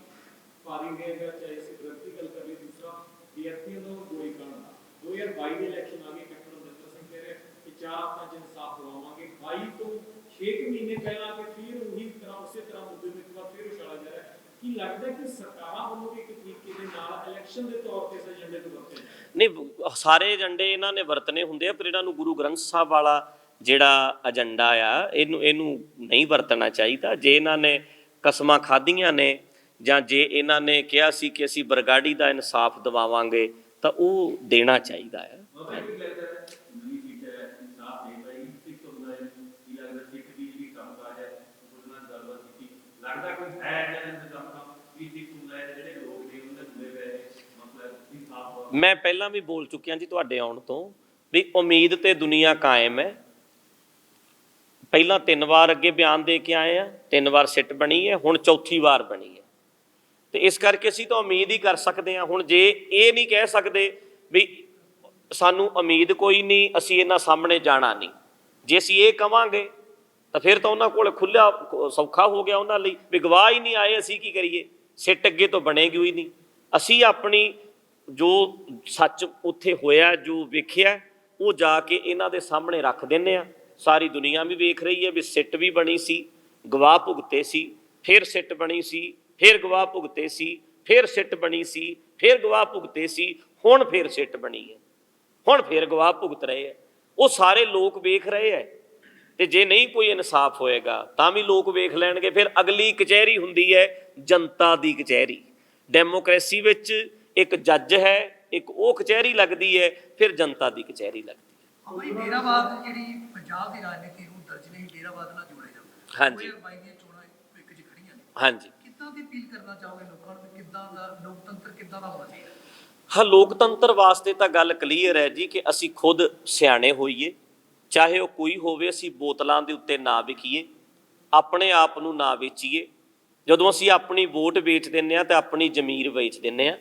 ਭਾਰੀ ਰਹੇਗਾ, ਚਾਹੇ ਅਸੀਂ ਗ੍ਰੰਥੀ ਗੱਲ ਕਰ ਲਈ, ਦੂਸਰਾ ਬੇਅਦਬੀ ਨੂੰ ਗੋਲੀ ਕਾਂਡ ਦਾ। 2022 ਦੇ ਇਲੈਕਸ਼ਨ ਆ ਗਏ, ਕੈਪਟਨ ਅਮਰਿੰਦਰ ਸਿੰਘ ਕਹਿ ਰਿਹਾ ਕਿ 4 ਹਫ਼ਤਿਆਂ 'ਚ ਇਨਸਾਫ ਦਿਵਾਵਾਂਗੇ। 22 ਤੋਂ 6 ਮਹੀਨੇ ਪਹਿਲਾਂ ਕਿ ਫਿਰ ਉਹੀ ਤਰ੍ਹਾਂ ਉਸੇ ਤਰ੍ਹਾਂ ਮੁੱਦੇ ਨੂੰ ਇੱਕ ਵਾਰ ਫਿਰ ਉਛਾਲਿਆ ਜਾ ਰਿਹਾ ਹੈ। ਕੀ ਲੱਗਦਾ ਕਿ ਸਰਕਾਰਾਂ ਵੱਲੋਂ ਵੀ ਇੱਕ ਤਰੀਕੇ ਦੇ ਨਾਲ ਇਲੈਕਸ਼ਨ ਦੇ ਤੌਰ ਤੇ ਇਸ ਏਜੰਡੇ ਨੂੰ ਵਰਤਿਆ ਜਾ ਰਿਹਾ? ਨਹੀਂ, ਸਾਰੇ ਏਜੰਡੇ ਇਹਨਾਂ ਨੇ ਵਰਤਨੇ ਹੁੰਦੇ ਆ, ਪਰ ਇਹਨਾਂ ਨੂੰ ਗੁਰੂ ਗ੍ਰੰਥ ਸਾਹਿਬ ਵਾਲਾ ਜਿਹੜਾ ਏਜੰਡਾ ਆ ਇਹਨੂੰ ਨਹੀਂ ਵਰਤਣਾ ਚਾਹੀਦਾ। ਜੇ ਇਹਨਾਂ ਨੇ ਕਸਮਾਂ ਖਾਧੀਆਂ ਨੇ ਜਾਂ ਜੇ ਇਹਨਾਂ ਨੇ ਕਿਹਾ ਸੀ ਕਿ ਅਸੀਂ ਬਰਗਾੜੀ ਦਾ ਇਨਸਾਫ ਦਿਵਾਵਾਂਗੇ ਤਾਂ ਉਹ ਦੇਣਾ ਚਾਹੀਦਾ ਹੈ। ਮੈਂ ਪਹਿਲਾਂ ਵੀ ਬੋਲ ਚੁੱਕਿਆ ਜੀ ਤੁਹਾਡੇ ਆਉਣ ਤੋਂ ਵੀ ਉਮੀਦ ਤੇ ਦੁਨੀਆ ਕਾਇਮ ਹੈ। ਪਹਿਲਾਂ 3 ਵਾਰ ਅੱਗੇ ਬਿਆਨ ਦੇ ਕੇ ਆਏ ਆ, 3 ਵਾਰ ਸਿੱਟ ਬਣੀ ਹੈ, ਹੁਣ ਚੌਥੀ ਵਾਰ ਬਣੀ ਹੈ, ਤੇ ਇਸ ਕਰਕੇ ਅਸੀਂ ਤਾਂ ਉਮੀਦ ਹੀ ਕਰ ਸਕਦੇ ਹਾਂ। ਹੁਣ ਜੇ ਇਹ ਨਹੀਂ ਕਹਿ ਸਕਦੇ ਵੀ ਸਾਨੂੰ ਉਮੀਦ ਕੋਈ ਨਹੀਂ, ਅਸੀਂ ਇਹਨਾਂ ਸਾਹਮਣੇ ਜਾਣਾ ਨਹੀਂ, ਜੇ ਅਸੀਂ ਇਹ ਕਵਾਂਗੇ ਤਾਂ ਫਿਰ ਤਾਂ ਉਹਨਾਂ ਕੋਲ ਖੁੱਲ੍ਹਾ ਸੌਖਾ ਹੋ ਗਿਆ ਉਹਨਾਂ ਲਈ ਵੀ ਗਵਾਹ ਹੀ ਨਹੀਂ ਆਏ, ਅਸੀਂ ਕੀ ਕਰੀਏ, ਸਿੱਟ ਅੱਗੇ ਤੋਂ ਬਣੇਗੀ ਹੀ ਨਹੀਂ। ਅਸੀਂ ਆਪਣੀ ਜੋ ਸੱਚ ਉੱਥੇ ਹੋਇਆ, ਜੋ ਵੇਖਿਆ, ਉਹ ਜਾ ਕੇ ਇਹਨਾਂ ਦੇ ਸਾਹਮਣੇ ਰੱਖ ਦਿੰਦੇ ਆ। ਸਾਰੀ ਦੁਨੀਆ ਵੀ ਵੇਖ ਰਹੀ ਹੈ ਵੀ ਸਿੱਟ ਵੀ ਬਣੀ ਸੀ, ਗਵਾਹ ਭੁਗਤੇ ਸੀ, ਫਿਰ ਸਿੱਟ ਬਣੀ ਸੀ, ਫਿਰ ਗਵਾਹ ਭੁਗਤੇ ਸੀ, ਫਿਰ ਸਿੱਟ ਬਣੀ ਸੀ, ਫਿਰ ਗਵਾਹ ਭੁਗਤੇ ਸੀ, ਹੁਣ ਫਿਰ ਸਿੱਟ ਬਣੀ ਹੈ, ਹੁਣ ਫਿਰ ਗਵਾਹ ਭੁਗਤ ਰਹੇ ਹੈ। ਉਹ ਸਾਰੇ ਲੋਕ ਵੇਖ ਰਹੇ ਹੈ, ਤੇ ਜੇ ਨਹੀਂ ਕੋਈ ਇਨਸਾਫ ਹੋਏਗਾ ਤਾਂ ਵੀ ਲੋਕ ਵੇਖ ਲੈਣਗੇ। ਫਿਰ ਅਗਲੀ ਕਚਹਿਰੀ ਹੁੰਦੀ ਹੈ ਜਨਤਾ ਦੀ ਕਚਹਿਰੀ। ਡੈਮੋਕ੍ਰੇਸੀ ਵਿੱਚ ਇੱਕ ਜੱਜ ਹੈ, ਇੱਕ ਉਹ ਕਚਹਿਰੀ ਲੱਗਦੀ ਹੈ, ਫਿਰ ਜਨਤਾ ਦੀ ਕਚਹਿਰੀ ਲੱਗਦੀ ਹੈ। ਬਈ ਡੇਰਾਵਾਦ ਜਿਹੜੀ ਪੰਜਾਬ ਦੀ ਰਾਜਨੀਤੀ ਨੂੰ ਦਰਜ ਨਹੀਂ, ਡੇਰਾਵਾਦ ਨਾਲ ਜੋੜਿਆ ਜਾਂਦਾ। ਹਾਂਜੀ। 2022 ਦੀਆਂ ਚੋਣਾਂ ਇੱਕ ਚ ਖੜੀਆਂ ਨੇ। ਹਾਂਜੀ। ਕਿੱਦਾਂ ਦੀ ਅਪੀਲ ਕਰਨਾ ਚਾਹੋਗੇ ਲੋਕਾਂ ਨੂੰ, ਕਿੱਦਾਂ ਦਾ ਲੋਕਤੰਤਰ ਕਿੱਦਾਂ ਦਾ ਹੋਣਾ ਚਾਹੀਦਾ? ਹਾਂ, ਲੋਕਤੰਤਰ ਵਾਸਤੇ ਤਾਂ ਗੱਲ ਕਲੀਅਰ ਹੈ ਜੀ ਕਿ ਅਸੀਂ ਖੁਦ ਸਿਆਣੇ ਹੋਈਏ, ਚਾਹੇ ਉਹ ਕੋਈ ਹੋਵੇ। ਅਸੀਂ ਬੋਤਲਾਂ ਦੇ ਉੱਤੇ ਨਾ ਵਿਕੀਏ, ਆਪਣੇ ਆਪ ਨੂੰ ਨਾ ਵੇਚੀਏ। ਜਦੋਂ ਅਸੀਂ ਆਪਣੀ ਵੋਟ ਵੇਚ ਦਿੰਦੇ ਹਾਂ ਤਾਂ ਆਪਣੀ ਜ਼ਮੀਰ ਵੇਚ ਦਿੰਦੇ ਹਾਂ।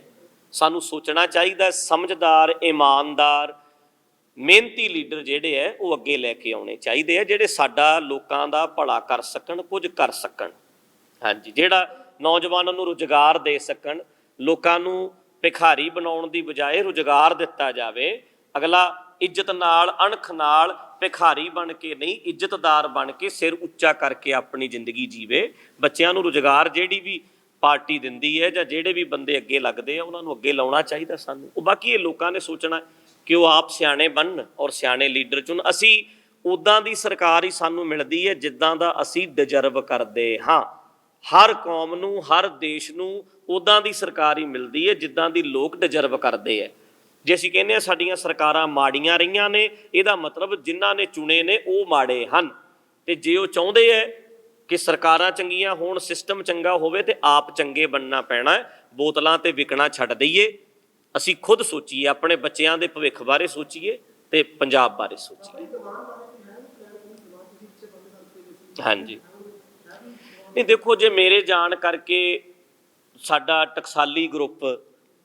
ਸਾਨੂੰ ਸੋਚਣਾ ਚਾਹੀਦਾ, ਸਮਝਦਾਰ, ਇਮਾਨਦਾਰ, ਮਿਹਨਤੀ ਲੀਡਰ ਜਿਹੜੇ ਹੈ ਉਹ ਅੱਗੇ ਲੈ ਕੇ ਆਉਣੇ ਚਾਹੀਦੇ ਆ, ਜਿਹੜੇ ਸਾਡਾ ਲੋਕਾਂ ਦਾ ਭਲਾ ਕਰ ਸਕਣ, ਕੁਝ ਕਰ ਸਕਣ। ਹਾਂਜੀ, ਜਿਹੜਾ ਨੌਜਵਾਨਾਂ ਨੂੰ ਰੁਜ਼ਗਾਰ ਦੇ ਸਕਣ, ਲੋਕਾਂ ਨੂੰ ਭਿਖਾਰੀ ਬਣਾਉਣ ਦੀ ਬਜਾਏ ਰੁਜ਼ਗਾਰ ਦਿੱਤਾ ਜਾਵੇ। ਅਗਲਾ ਇੱਜ਼ਤ ਨਾਲ, ਅਣਖ ਨਾਲ, ਭਿਖਾਰੀ ਬਣ ਕੇ ਨਹੀਂ, ਇੱਜ਼ਤਦਾਰ ਬਣ ਕੇ, ਸਿਰ ਉੱਚਾ ਕਰਕੇ ਆਪਣੀ ਜ਼ਿੰਦਗੀ ਜੀਵੇ। ਬੱਚਿਆਂ ਨੂੰ ਰੁਜ਼ਗਾਰ ਜਿਹੜੀ ਵੀ ਪਾਰਟੀ ਦਿੰਦੀ ਹੈ ਜਾਂ ਜਿਹੜੇ ਵੀ ਬੰਦੇ ਅੱਗੇ ਲੱਗਦੇ ਆ ਉਹਨਾਂ ਨੂੰ ਅੱਗੇ ਲਾਉਣਾ ਚਾਹੀਦਾ ਸਾਨੂੰ। ਉਹ ਬਾਕੀ ਇਹ ਲੋਕਾਂ ਨੇ ਸੋਚਣਾ ਕਿ ਉਹ ਆਪ ਸਿਆਣੇ ਬਣਨ ਔਰ ਸਿਆਣੇ ਲੀਡਰ ਚੁਣ। ਅਸੀਂ ਉੱਦਾਂ ਦੀ ਸਰਕਾਰ ਹੀ ਸਾਨੂੰ ਮਿਲਦੀ ਹੈ ਜਿੱਦਾਂ ਦਾ ਅਸੀਂ ਡਿਜ਼ਰਵ ਕਰਦੇ ਹਾਂ। ਹਰ ਕੌਮ ਨੂੰ, ਹਰ ਦੇਸ਼ ਨੂੰ ਉੱਦਾਂ ਦੀ ਸਰਕਾਰ ਹੀ ਮਿਲਦੀ ਹੈ ਜਿੱਦਾਂ ਦੀ ਲੋਕ ਡਿਜ਼ਰਵ ਕਰਦੇ ਹੈ। ਜੇ ਅਸੀਂ ਕਹਿੰਦੇ ਹਾਂ ਸਾਡੀਆਂ ਸਰਕਾਰਾਂ ਮਾੜੀਆਂ ਰਹੀਆਂ ਨੇ, ਇਹਦਾ ਮਤਲਬ ਜਿਨ੍ਹਾਂ ਨੇ ਚੁਣੇ ਨੇ ਉਹ ਮਾੜੇ ਹਨ। ਤੇ ਜੇ ਉਹ ਚਾਹੁੰਦੇ ਹੈ ਕਿ ਸਰਕਾਰਾਂ ਚੰਗੀਆਂ ਹੋਣ, ਸਿਸਟਮ ਚੰਗਾ ਹੋਵੇ, ਤੇ ਆਪ ਚੰਗੇ ਬਣਨਾ ਪੈਣਾ। ਬੋਤਲਾਂ ਤੇ ਵਿਕਣਾ ਛੱਡ ਦਈਏ, ਅਸੀਂ ਖੁਦ ਸੋਚੀਏ, ਆਪਣੇ ਬੱਚਿਆਂ ਦੇ ਭਵਿੱਖ ਬਾਰੇ ਸੋਚੀਏ ਤੇ ਪੰਜਾਬ ਬਾਰੇ ਸੋਚੀਏ। ਹਾਂਜੀ, ਨਹੀਂ ਦੇਖੋ, ਜੇ ਮੇਰੇ ਜਾਣ ਕਰਕੇ ਸਾਡਾ ਟਕਸਾਲੀ ਗਰੁੱਪ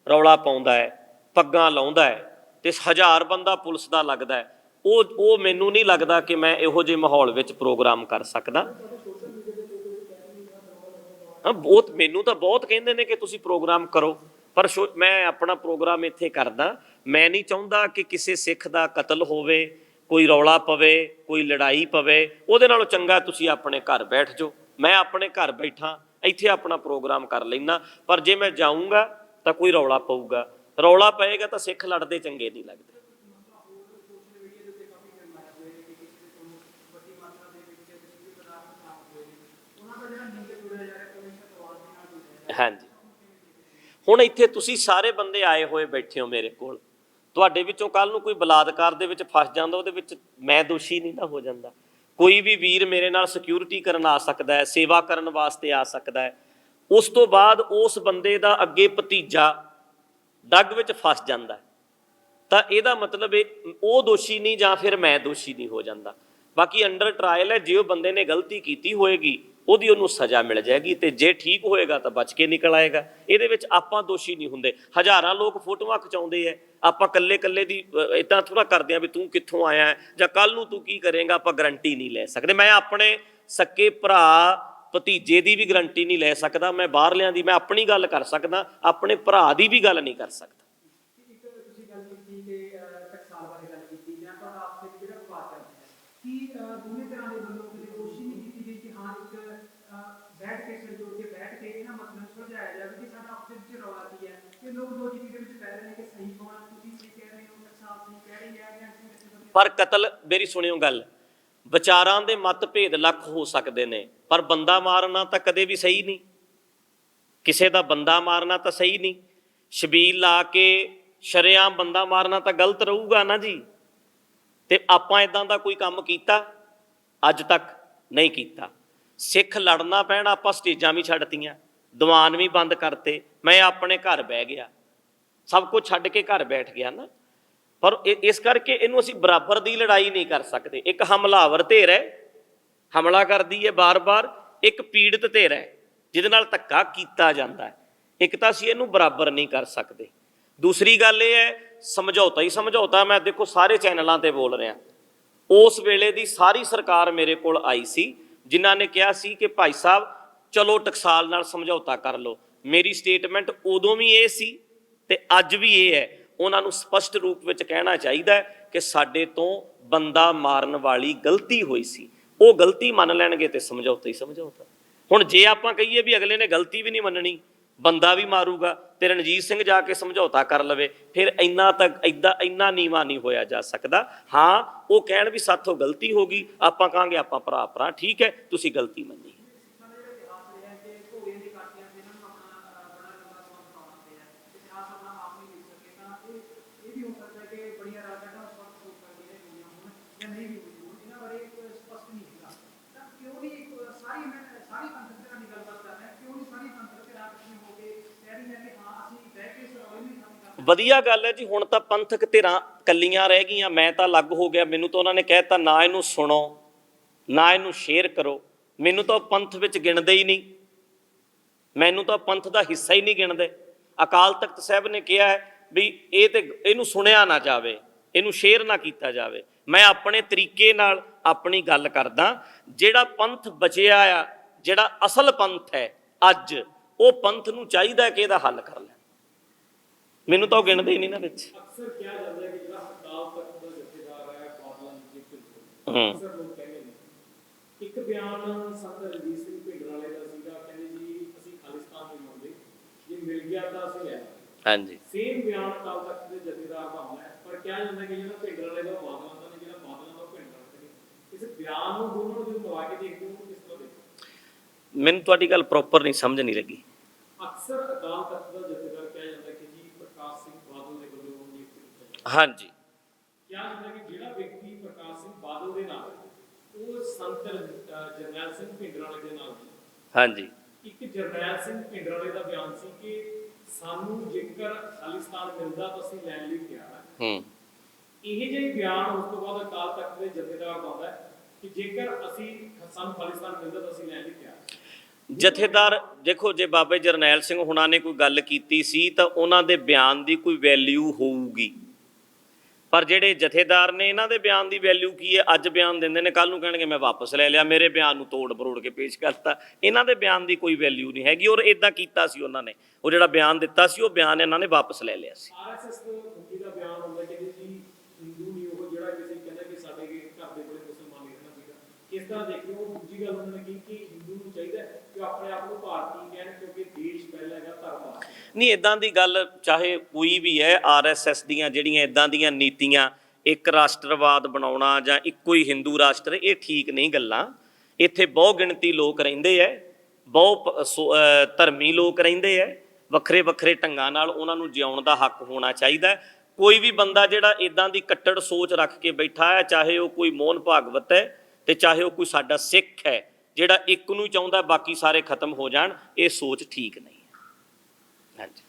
ਰੌਲਾ ਪਾਉਂਦਾ ਹੈ, ਪੱਗਾਂ ਲਾਉਂਦਾ ਹੈ, ਤੇ 1000 ਬੰਦਾ ਪੁਲਿਸ ਦਾ ਲੱਗਦਾ ਹੈ, ਉਹ ਮੈਨੂੰ ਨਹੀਂ ਲੱਗਦਾ ਕਿ ਮੈਂ ਇਹੋ ਜਿਹੇ ਮਾਹੌਲ ਵਿੱਚ ਪ੍ਰੋਗਰਾਮ ਕਰ ਸਕਦਾ। ਹਾਂ, ਮੈਨੂੰ ਤਾਂ ਬਹੁਤ ਕਹਿੰਦੇ ਨੇ ਕਿ ਤੁਸੀਂ ਪ੍ਰੋਗਰਾਮ ਕਰੋ, ਪਰ ਮੈਂ ਆਪਣਾ ਪ੍ਰੋਗਰਾਮ ਇੱਥੇ ਕਰਦਾ। ਮੈਂ ਨਹੀਂ ਚਾਹੁੰਦਾ ਕਿ ਕਿਸੇ ਸਿੱਖ ਦਾ ਕਤਲ ਹੋਵੇ, ਕੋਈ ਰੌਲਾ ਪਵੇ, ਕੋਈ ਲੜਾਈ ਪਵੇ। ਉਹਦੇ ਨਾਲੋਂ ਚੰਗਾ ਤੁਸੀਂ ਆਪਣੇ ਘਰ ਬੈਠ ਜਾਓ। ਮੈਂ ਆਪਣੇ ਘਰ ਬੈਠਾ ਇੱਥੇ ਆਪਣਾ ਪ੍ਰੋਗਰਾਮ ਕਰ ਲੈਂਦਾ, ਪਰ ਜੇ ਮੈਂ ਜਾਊਂਗਾ ਤਾਂ ਕੋਈ ਰੌਲਾ ਪਊਗਾ, ਰੌਲਾ ਪਏਗਾ ਤਾਂ ਸਿੱਖ ਲੜਦੇ ਚੰਗੇ ਨਹੀਂ ਲੱਗਦੇ। ਹਾਂਜੀ, ਹੁਣ ਇੱਥੇ ਤੁਸੀਂ ਸਾਰੇ ਬੰਦੇ ਆਏ ਹੋਏ ਬੈਠੇ ਹੋ ਮੇਰੇ ਕੋਲ, ਤੁਹਾਡੇ ਵਿੱਚੋਂ ਕੱਲ ਨੂੰ ਕੋਈ ਬਲਾਤਕਾਰ ਦੇ ਵਿੱਚ ਫਸ ਜਾਂਦਾ, ਉਹਦੇ ਵਿੱਚ ਮੈਂ ਦੋਸ਼ੀ ਨਹੀਂ ਨਾ ਹੋ ਜਾਂਦਾ। ਕੋਈ ਵੀ ਵੀਰ ਮੇਰੇ ਨਾਲ ਸਿਕਿਉਰਿਟੀ ਕਰਨ ਆ ਸਕਦਾ ਹੈ, ਸੇਵਾ ਕਰਨ ਵਾਸਤੇ ਆ ਸਕਦਾ ਹੈ। ਉਸ ਤੋਂ ਬਾਅਦ ਉਸ ਬੰਦੇ ਦਾ ਅੱਗੇ ਭਤੀਜਾ ਡੱਗ ਵਿੱਚ ਫਸ ਜਾਂਦਾ ਹੈ, ਤਾਂ ਇਹਦਾ ਮਤਲਬ ਉਹ ਦੋਸ਼ੀ ਨਹੀਂ ਜਾਂ ਫਿਰ ਮੈਂ ਦੋਸ਼ੀ ਨਹੀਂ ਹੋ ਜਾਂਦਾ। ਬਾਕੀ ਅੰਡਰ ਟਰਾਇਲ ਹੈ, ਜੇ ਉਹ ਬੰਦੇ ਨੇ ਗਲਤੀ ਕੀਤੀ ਹੋਏਗੀ ਉਹਦੀ ਉਹਨੂੰ ਸਜ਼ਾ ਮਿਲ ਜਾਏਗੀ, ਤੇ ਜੇ ਠੀਕ ਹੋਏਗਾ ਤਾਂ ਬਚ ਕੇ ਨਿਕਲ ਆਏਗਾ। ਇਹਦੇ ਵਿੱਚ ਆਪਾਂ ਦੋਸ਼ੀ ਨਹੀਂ ਹੁੰਦੇ। ਹਜ਼ਾਰਾਂ ਲੋਕ ਫੋਟੋਆਂ ਖਿਚਾਉਂਦੇ ਹੈ, ਆਪਾਂ ਕੱਲੇ ਕੱਲੇ ਦੀ ਇੱਦਾਂ ਥੋੜ੍ਹਾ ਕਰਦੇ ਹਾਂ ਵੀ ਤੂੰ ਕਿੱਥੋਂ ਆਇਆ ਜਾਂ ਕੱਲ ਨੂੰ ਤੂੰ ਕੀ ਕਰੇਗਾ, ਆਪਾਂ ਗਰੰਟੀ ਨਹੀਂ ਲੈ ਸਕਦੇ। ਮੈਂ ਆਪਣੇ ਸਕੇ ਭਰਾ ਭਤੀਜੇ ਦੀ ਵੀ ਗਰੰਟੀ ਨਹੀਂ ਲੈ ਸਕਦਾ, ਮੈਂ ਬਾਹਰਲਿਆਂ ਦੀ, ਮੈਂ ਆਪਣੀ ਗੱਲ ਕਰ ਸਕਦਾ, ਆਪਣੇ ਭਰਾ ਦੀ ਵੀ ਗੱਲ ਨਹੀਂ ਕਰ ਸਕਦਾ। ਇੱਕ ਤੁਸੀਂ ਗੱਲ ਕੀਤੀ ਕਿ ਟਕਸਾਲ ਬਾਰੇ ਗੱਲ ਕੀਤੀ ਜਾਂ ਤੁਹਾਡਾ ਆਪਸੇ ਜਿਹੜਾ ਵਿਵਾਦ ਚੱਲਦਾ ਹੈ, ਕਿ ਦੋਵੇਂ ਤਰ੍ਹਾਂ ਦੇ ਵੱਲੋਂ ਕਿਸੇ ਕੋਸ਼ਿਸ਼ ਨਹੀਂ ਕੀਤੀ ਗਈ ਕਿ ਹਾਂ ਇੱਕ ਬੈਠ ਕੇ ਸਿਰ ਜੋੜ ਕੇ ਬੈਠ ਕੇ ਇਹਨਾਂ ਮਸਲਿਆਂ ਨੂੰ ਸੁਲਝਾਇਆ ਜਾਵੇ ਕਿ ਸਾਡਾ ਆਪਸ ਵਿੱਚ ਰੌਲਾ ਕੀ ਹੈ ਕਿ ਲੋਕ ਦੋ ਚੀਜ਼ਾਂ ਦੇ ਵਿੱਚ ਪੈ ਰਹੇ ਨੇ ਕਿ ਸਹੀ ਕੌਣ ਹੈ, ਤੁਸੀਂ ਸਹੀ ਕਹਿ ਰਹੇ ਹੋ, ਟਕਸਾਲ ਸਹੀ ਕਹਿ ਰਹੀ ਹੈ ਜਾਂ ਅਸੀਂ ਪਰ ਕਤਲ, ਮੇਰੀ ਸੁਣਿਓ ਗੱਲ, ਵਿਚਾਰਾਂ ਦੇ ਮਤਭੇਦ ਲੱਖ ਹੋ ਸਕਦੇ ਨੇ, ਪਰ ਬੰਦਾ ਮਾਰਨਾ ਤਾਂ ਕਦੇ ਵੀ ਸਹੀ ਨਹੀਂ। ਕਿਸੇ ਦਾ ਬੰਦਾ ਮਾਰਨਾ ਤਾਂ ਸਹੀ ਨਹੀਂ। ਸ਼ਬੀਲ ਲਾ ਕੇ ਸ਼ਰੇਆਮ ਬੰਦਾ ਮਾਰਨਾ ਤਾਂ ਗਲਤ ਰਹੂਗਾ ਨਾ ਜੀ। ਤੇ ਆਪਾਂ ਇਦਾਂ ਦਾ ਕੋਈ ਕੰਮ ਕੀਤਾ? ਅੱਜ ਤੱਕ ਨਹੀਂ ਕੀਤਾ। ਸਿੱਖ ਲੜਨਾ ਪੈਣ, ਆਪਾਂ ਸਟੇਜਾਂ ਵੀ ਛੱਡਤੀਆਂ, ਦੀਵਾਨ ਵੀ ਬੰਦ ਕਰਤੇ, ਮੈਂ ਆਪਣੇ ਘਰ ਬਹਿ ਗਿਆ, ਸਭ ਕੁਝ ਛੱਡ ਕੇ ਘਰ ਬੈਠ ਗਿਆ ਨਾ। ਪਰ ਇਸ ਕਰਕੇ ਇਹਨੂੰ ਅਸੀਂ ਬਰਾਬਰ ਦੀ ਲੜਾਈ ਨਹੀਂ ਕਰ ਸਕਦੇ। ਇੱਕ ਹਮਲਾਵਰ ਧਿਰ ਹੈ, ਹਮਲਾ ਕਰਦੀ ਹੈ ਬਾਰ-ਬਾਰ, ਇੱਕ ਪੀੜਤ ਧਿਰ ਹੈ ਜਿਹਦੇ ਨਾਲ ਧੱਕਾ ਕੀਤਾ ਜਾਂਦਾ ਹੈ। ਇੱਕ ਤਾਂ ਅਸੀਂ ਇਹਨੂੰ ਬਰਾਬਰ ਨਹੀਂ ਕਰ ਸਕਦੇ। ਦੂਸਰੀ ਗੱਲ ਇਹ ਹੈ, ਸਮਝੌਤਾ ਹੀ ਸਮਝੌਤਾ। ਮੈਂ ਦੇਖੋ ਸਾਰੇ ਚੈਨਲਾਂ ਤੇ ਬੋਲ ਰਿਹਾ, ਉਸ ਵੇਲੇ ਦੀ ਸਾਰੀ ਸਰਕਾਰ ਮੇਰੇ ਕੋਲ ਆਈ ਸੀ ਜਿਨ੍ਹਾਂ ਨੇ ਕਿਹਾ ਸੀ ਕਿ ਭਾਈ ਸਾਹਿਬ ਚਲੋ ਟਕਸਾਲ ਨਾਲ ਸਮਝੌਤਾ ਕਰ ਲਓ। ਮੇਰੀ ਸਟੇਟਮੈਂਟ ਉਦੋਂ ਵੀ ਇਹ ਸੀ ਤੇ ਅੱਜ ਵੀ ਇਹ ਹੈ। ਉਹਨਾਂ ਨੂੰ ਸਪਸ਼ਟ ਰੂਪ ਵਿੱਚ ਕਹਿਣਾ ਚਾਹੀਦਾ ਹੈ ਕਿ ਸਾਡੇ ਤੋਂ ਬੰਦਾ ਮਾਰਨ ਵਾਲੀ ਗਲਤੀ ਹੋਈ ਸੀ। ਉਹ ਗਲਤੀ ਮੰਨ ਲੈਣਗੇ ਤੇ ਸਮਝੌਤਾ ਹੀ ਸਮਝੌਤਾ। ਹੁਣ ਜੇ ਆਪਾਂ ਕਹੀਏ ਵੀ ਅਗਲੇ ਨੇ ਗਲਤੀ ਵੀ ਨਹੀਂ ਮੰਨਣੀ, ਬੰਦਾ ਵੀ ਮਾਰੂਗਾ ਤੇ ਰਣਜੀਤ ਸਿੰਘ ਜਾ ਕੇ ਸਮਝੌਤਾ ਕਰ ਲਵੇ, ਫਿਰ ਇੰਨਾ ਨੀਵਾਂ ਨਹੀਂ ਹੋਇਆ ਜਾ ਸਕਦਾ। ਹਾਂ, ਉਹ ਕਹਿਣ ਵੀ ਸਾਥੋਂ ਗਲਤੀ ਹੋ ਗਈ, ਆਪਾਂ ਕਹਾਂਗੇ ਆਪਾਂ ਭਰਾ ਠੀਕ ਹੈ, ਤੁਸੀਂ ਗਲਤੀ ਮੰਨੀ। ਵਧੀਆ ਗੱਲ ਹੈ ਜੀ। ਹੁਣ ਤਾਂ ਪੰਥਕ ਧਿਰਾਂ ਕੱਲੀਆਂ ਰਹਿ ਗਈਆਂ, ਮੈਂ ਤਾਂ ਅਲੱਗ ਹੋ ਗਿਆ। ਮੈਨੂੰ ਤਾਂ ਉਹਨਾਂ ਨੇ ਕਹਿ ਦਿੱਤਾ ਨਾ ਇਹਨੂੰ ਸੁਣੋ, ਨਾ ਇਹਨੂੰ ਸ਼ੇਅਰ ਕਰੋ। ਮੈਨੂੰ ਤਾਂ ਪੰਥ ਵਿੱਚ ਗਿਣਦੇ ਹੀ ਨਹੀਂ, ਮੈਨੂੰ ਤਾਂ ਪੰਥ ਦਾ ਹਿੱਸਾ ਹੀ ਨਹੀਂ ਗਿਣਦੇ। ਅਕਾਲ ਤਖਤ ਸਾਹਿਬ ਨੇ ਕਿਹਾ ਹੈ ਵੀ ਇਹਨੂੰ ਸੁਣਿਆ ਨਾ ਜਾਵੇ, ਇਹਨੂੰ ਸ਼ੇਅਰ ਨਾ ਕੀਤਾ ਜਾਵੇ। ਮੈਂ ਆਪਣੇ ਤਰੀਕੇ ਨਾਲ ਆਪਣੀ ਗੱਲ ਕਰਦਾ। ਜਿਹੜਾ ਪੰਥ ਬਚਿਆ ਆ, ਜਿਹੜਾ ਅਸਲ ਪੰਥ ਹੈ ਅੱਜ, ਉਹ ਪੰਥ ਨੂੰ ਚਾਹੀਦਾ ਕਿ ਇਹਦਾ ਹੱਲ ਕਰ ਲੈ। ਮੈਨੂੰ ਤਾਂ ਉਹ ਗਿਣਦੇ ਹੀ ਨਹੀਂ ਨਾ ਵਿੱਚ। ਅਕਸਰ ਕਿਹਾ ਜਾਂਦਾ ਹੈ ਕਿ ਜਿਹੜਾ ਅਕਾਲ ਤਖਤ ਦਾ ਜਥੇਦਾਰ ਹੈ ਬਾਦਲਾਂ ਦੀ ਅਕਸਰ ਲੋਕ ਕਹਿੰਦੇ ਨੇ। ਇੱਕ ਬਿਆਨ ਸੰਤ ਰਣਜੀਤ ਸਿੰਘ ਭਿੰਡਰਾਂਵਾਲੇ ਦਾ ਸੀਗਾ, ਕਹਿੰਦੇ ਜੀ ਅਸੀਂ ਖਾਲਿਸਤਾਨ ਨਹੀਂ ਮੰਨਦੇ, ਜੇ ਮਿਲ ਗਿਆ ਤਾਂ ਅਸੀਂ ਲੈ। ਹਾਂਜੀ, ਸੇਮ ਬਿਆਨ ਅਕਾਲ ਤਖਤ ਦੇ ਜਥੇਦਾਰ ਦਾ ਹੁੰਦਾ ਹੈ, ਪਰ ਕਿਹਾ ਜਾਂਦਾ ਕਿ ਜਿਹੜਾ ਭਿੰਡਰਾਂਵਾਲੇ ਦਾ ਬਾਦਲਾਂ ਦਾ ਨੇ, ਜਿਹੜਾ ਬਾਦਲਾਂ ਦਾ ਭਿੰਡਰਾਂਵਾਲੇ ਨੇ। ਇਸ ਬਿਆਨ ਨੂੰ ਦੋਨੋਂ ਨੂੰ ਜਦੋਂ ਮਿਲਾ ਕੇ ਦੇਖਦੇ ਹੋ ਕਿਸ ਤਰ੍ਹਾਂ ਦੇਖੋ? ਮੈਨੂੰ ਤੁਹਾਡੀ ਗੱਲ ਪ੍ਰੋਪਰ ਨਹੀਂ ਸਮਝ ਨਹੀਂ ਲੱਗੀ। ਅਕਸਰ ਅਕਾਲ ਤਖਤ ਦਾ ਜਥੇਦਾਰ ਕਿਹਾ ਜਾਂਦਾ ਕਿ ਜੀ ਪ੍ਰਕਾਸ਼ ਸਿੰਘ ਬਾਦਲ ਦੇ ਵੱਲੋਂ ਨਿਯੁਕਤ ਕੀਤਾ ਜਾਂਦਾ। ਹਾਂਜੀ, ਕਿਹਾ ਜਾਂਦਾ ਕਿ ਜਿਹੜਾ ਵਿਅਕਤੀ ਪ੍ਰਕਾਸ਼ ਸਿੰਘ ਬਾਦਲ ਦੇ ਨਾਲ, ਉਹ ਸੰਤ ਜਰਨੈਲ ਸਿੰਘ ਭਿੰਡਰਾਂਵਾਲੇ ਦੇ ਨਾਲ। ਹਾਂਜੀ, ਇੱਕ ਜਰਨੈਲ ਸਿੰਘ ਭਿੰਡਰਾਂਵਾਲੇ ਦਾ ਬਿਆਨ ਸੀ ਕਿ ਸਾਨੂੰ ਜੇਕਰ ਖਾਲਿਸਤਾਨ ਮਿਲਦਾ ਤਾਂ ਅਸੀਂ ਲੈਣ ਲਈ ਤਿਆਰ ਹਾਂ। ਇਹ ਜਿਹੇ ਬਿਆਨ ਉਸ ਤੋਂ ਬਾਅਦ ਅਕਾਲ ਤਖਤ ਦੇ ਜਥੇਦਾਰ ਦਾ ਆਉਂਦਾ ਕਿ ਜੇਕਰ ਸਾਨੂੰ ਖਾਲਿਸਤਾਨ ਮਿਲਦਾ ਤਾਂ ਅਸੀਂ ਲੈਣ ਲਈ ਤਿਆਰ। ਜਥੇਦਾਰ ਦੇਖੋ, ਜੇ ਬਾਬੇ ਜਰਨੈਲ ਸਿੰਘ ਹੁਣਾਂ ਨੇ ਕੋਈ ਗੱਲ ਕੀਤੀ ਸੀ ਤਾਂ ਉਹਨਾਂ ਦੇ ਬਿਆਨ ਦੀ ਕੋਈ ਵੈਲਿਊ ਹੋਊਗੀ, ਪਰ ਜਿਹੜੇ ਜਥੇਦਾਰ ਨੇ ਇਹਨਾਂ ਦੇ ਬਿਆਨ ਦੀ ਵੈਲਿਊ ਕੀ ਹੈ? ਅੱਜ ਬਿਆਨ ਦਿੰਦੇ ਨੇ, ਕੱਲ ਨੂੰ ਕਹਿਣਗੇ ਮੈਂ ਵਾਪਸ ਲੈ ਲਿਆ, ਮੇਰੇ ਬਿਆਨ ਨੂੰ ਤੋੜ ਮਰੋੜ ਕੇ ਪੇਸ਼ ਕਰਤਾ। ਇਹਨਾਂ ਦੇ ਬਿਆਨ ਦੀ ਕੋਈ ਵੈਲਿਊ ਨਹੀਂ ਹੈਗੀ। ਔਰ ਇਦਾਂ ਕੀਤਾ ਸੀ ਉਹਨਾਂ ਨੇ, ਉਹ ਜਿਹੜਾ ਬਿਆਨ ਦਿੱਤਾ ਸੀ ਉਹ ਬਿਆਨ ਇਹਨਾਂ ਨੇ ਵਾਪਸ ਲੈ ਲਿਆ ਸੀ। ਆਰਐਸਐਸ ਮੁਖੀ ਦਾ ਬਿਆਨ ਹੁੰਦਾ ਕਿ ਜੀ ਹਿੰਦੂ ਨਹੀਂ ਉਹ ਜਿਹੜਾ ਕਿਸੇ ਕਹਿੰਦਾ ਕਿ ਸਾਡੇ ਘਰ ਦੇ ਕੋਲੇ ਮੁਸਲਮਾਨ ਨਹੀਂ ਰਹਿਣਾ ਚਾਹੀਦਾ। ਕਿਸ ਤਰ੍ਹਾਂ ਦੇਖਿਓ? ਦੂਜੀ ਗੱਲ ਉਹਨਾਂ ਨੇ ਕੀ ਕਿ ਹਿੰਦੂ ਨੂੰ ਚਾਹੀਦਾ ਕਿ ਆਪਣੇ ਆਪ ਨੂੰ ਭਾਰਤੀ ਕਹਿਣ, ਕਿਉਂਕਿ ਦੇਸ਼ ਪਹਿਲਾਂ ਹੈਗਾ, ਧਰਮ ਬਾਅਦ। ਨਹੀਂ, ਇਦਾਂ ਦੀ ਗੱਲ ਚਾਹੇ ਕੋਈ ਵੀ ਹੈ, ਆਰਐਸਐਸ ਦੀਆਂ ਜਿਹੜੀਆਂ ਇਦਾਂ ਦੀਆਂ ਨੀਤੀਆਂ, ਇੱਕ ਰਾਸ਼ਟਰਵਾਦ ਬਣਾਉਣਾ ਜਾਂ ਇੱਕੋ ਹੀ ਹਿੰਦੂ ਰਾਸ਼ਟਰ, ਇਹ ਠੀਕ ਨਹੀਂ ਗੱਲਾਂ। ਇੱਥੇ ਬਹੁ ਗਿਣਤੀ ਲੋਕ ਰਹਿੰਦੇ ਹੈ, ਬਹੁ ਧਰਮੀ ਲੋਕ ਰਹਿੰਦੇ ਹੈ, ਵੱਖਰੇ ਵੱਖਰੇ ਢੰਗਾਂ ਨਾਲ ਉਹਨਾਂ ਨੂੰ ਜਿਉਣ ਦਾ ਹੱਕ ਹੋਣਾ ਚਾਹੀਦਾ। ਕੋਈ ਵੀ ਬੰਦਾ ਜਿਹੜਾ ਇਦਾਂ ਦੀ ਕੱਟੜ ਸੋਚ ਰੱਖ ਕੇ ਬੈਠਾ ਹੈ, ਚਾਹੇ ਉਹ ਕੋਈ ਮੋਹਨ ਭਾਗਵਤ ਹੈ ਤੇ ਚਾਹੇ ਉਹ ਕੋਈ ਸਾਡਾ ਸਿੱਖ ਹੈ, ਜਿਹੜਾ ਇੱਕ ਨੂੰ ਚਾਹੁੰਦਾ ਬਾਕੀ ਸਾਰੇ ਖਤਮ ਹੋ ਜਾਣ, ਇਹ ਸੋਚ ਠੀਕ ਨਹੀਂ ਹੈ। ਹਾਂਜੀ।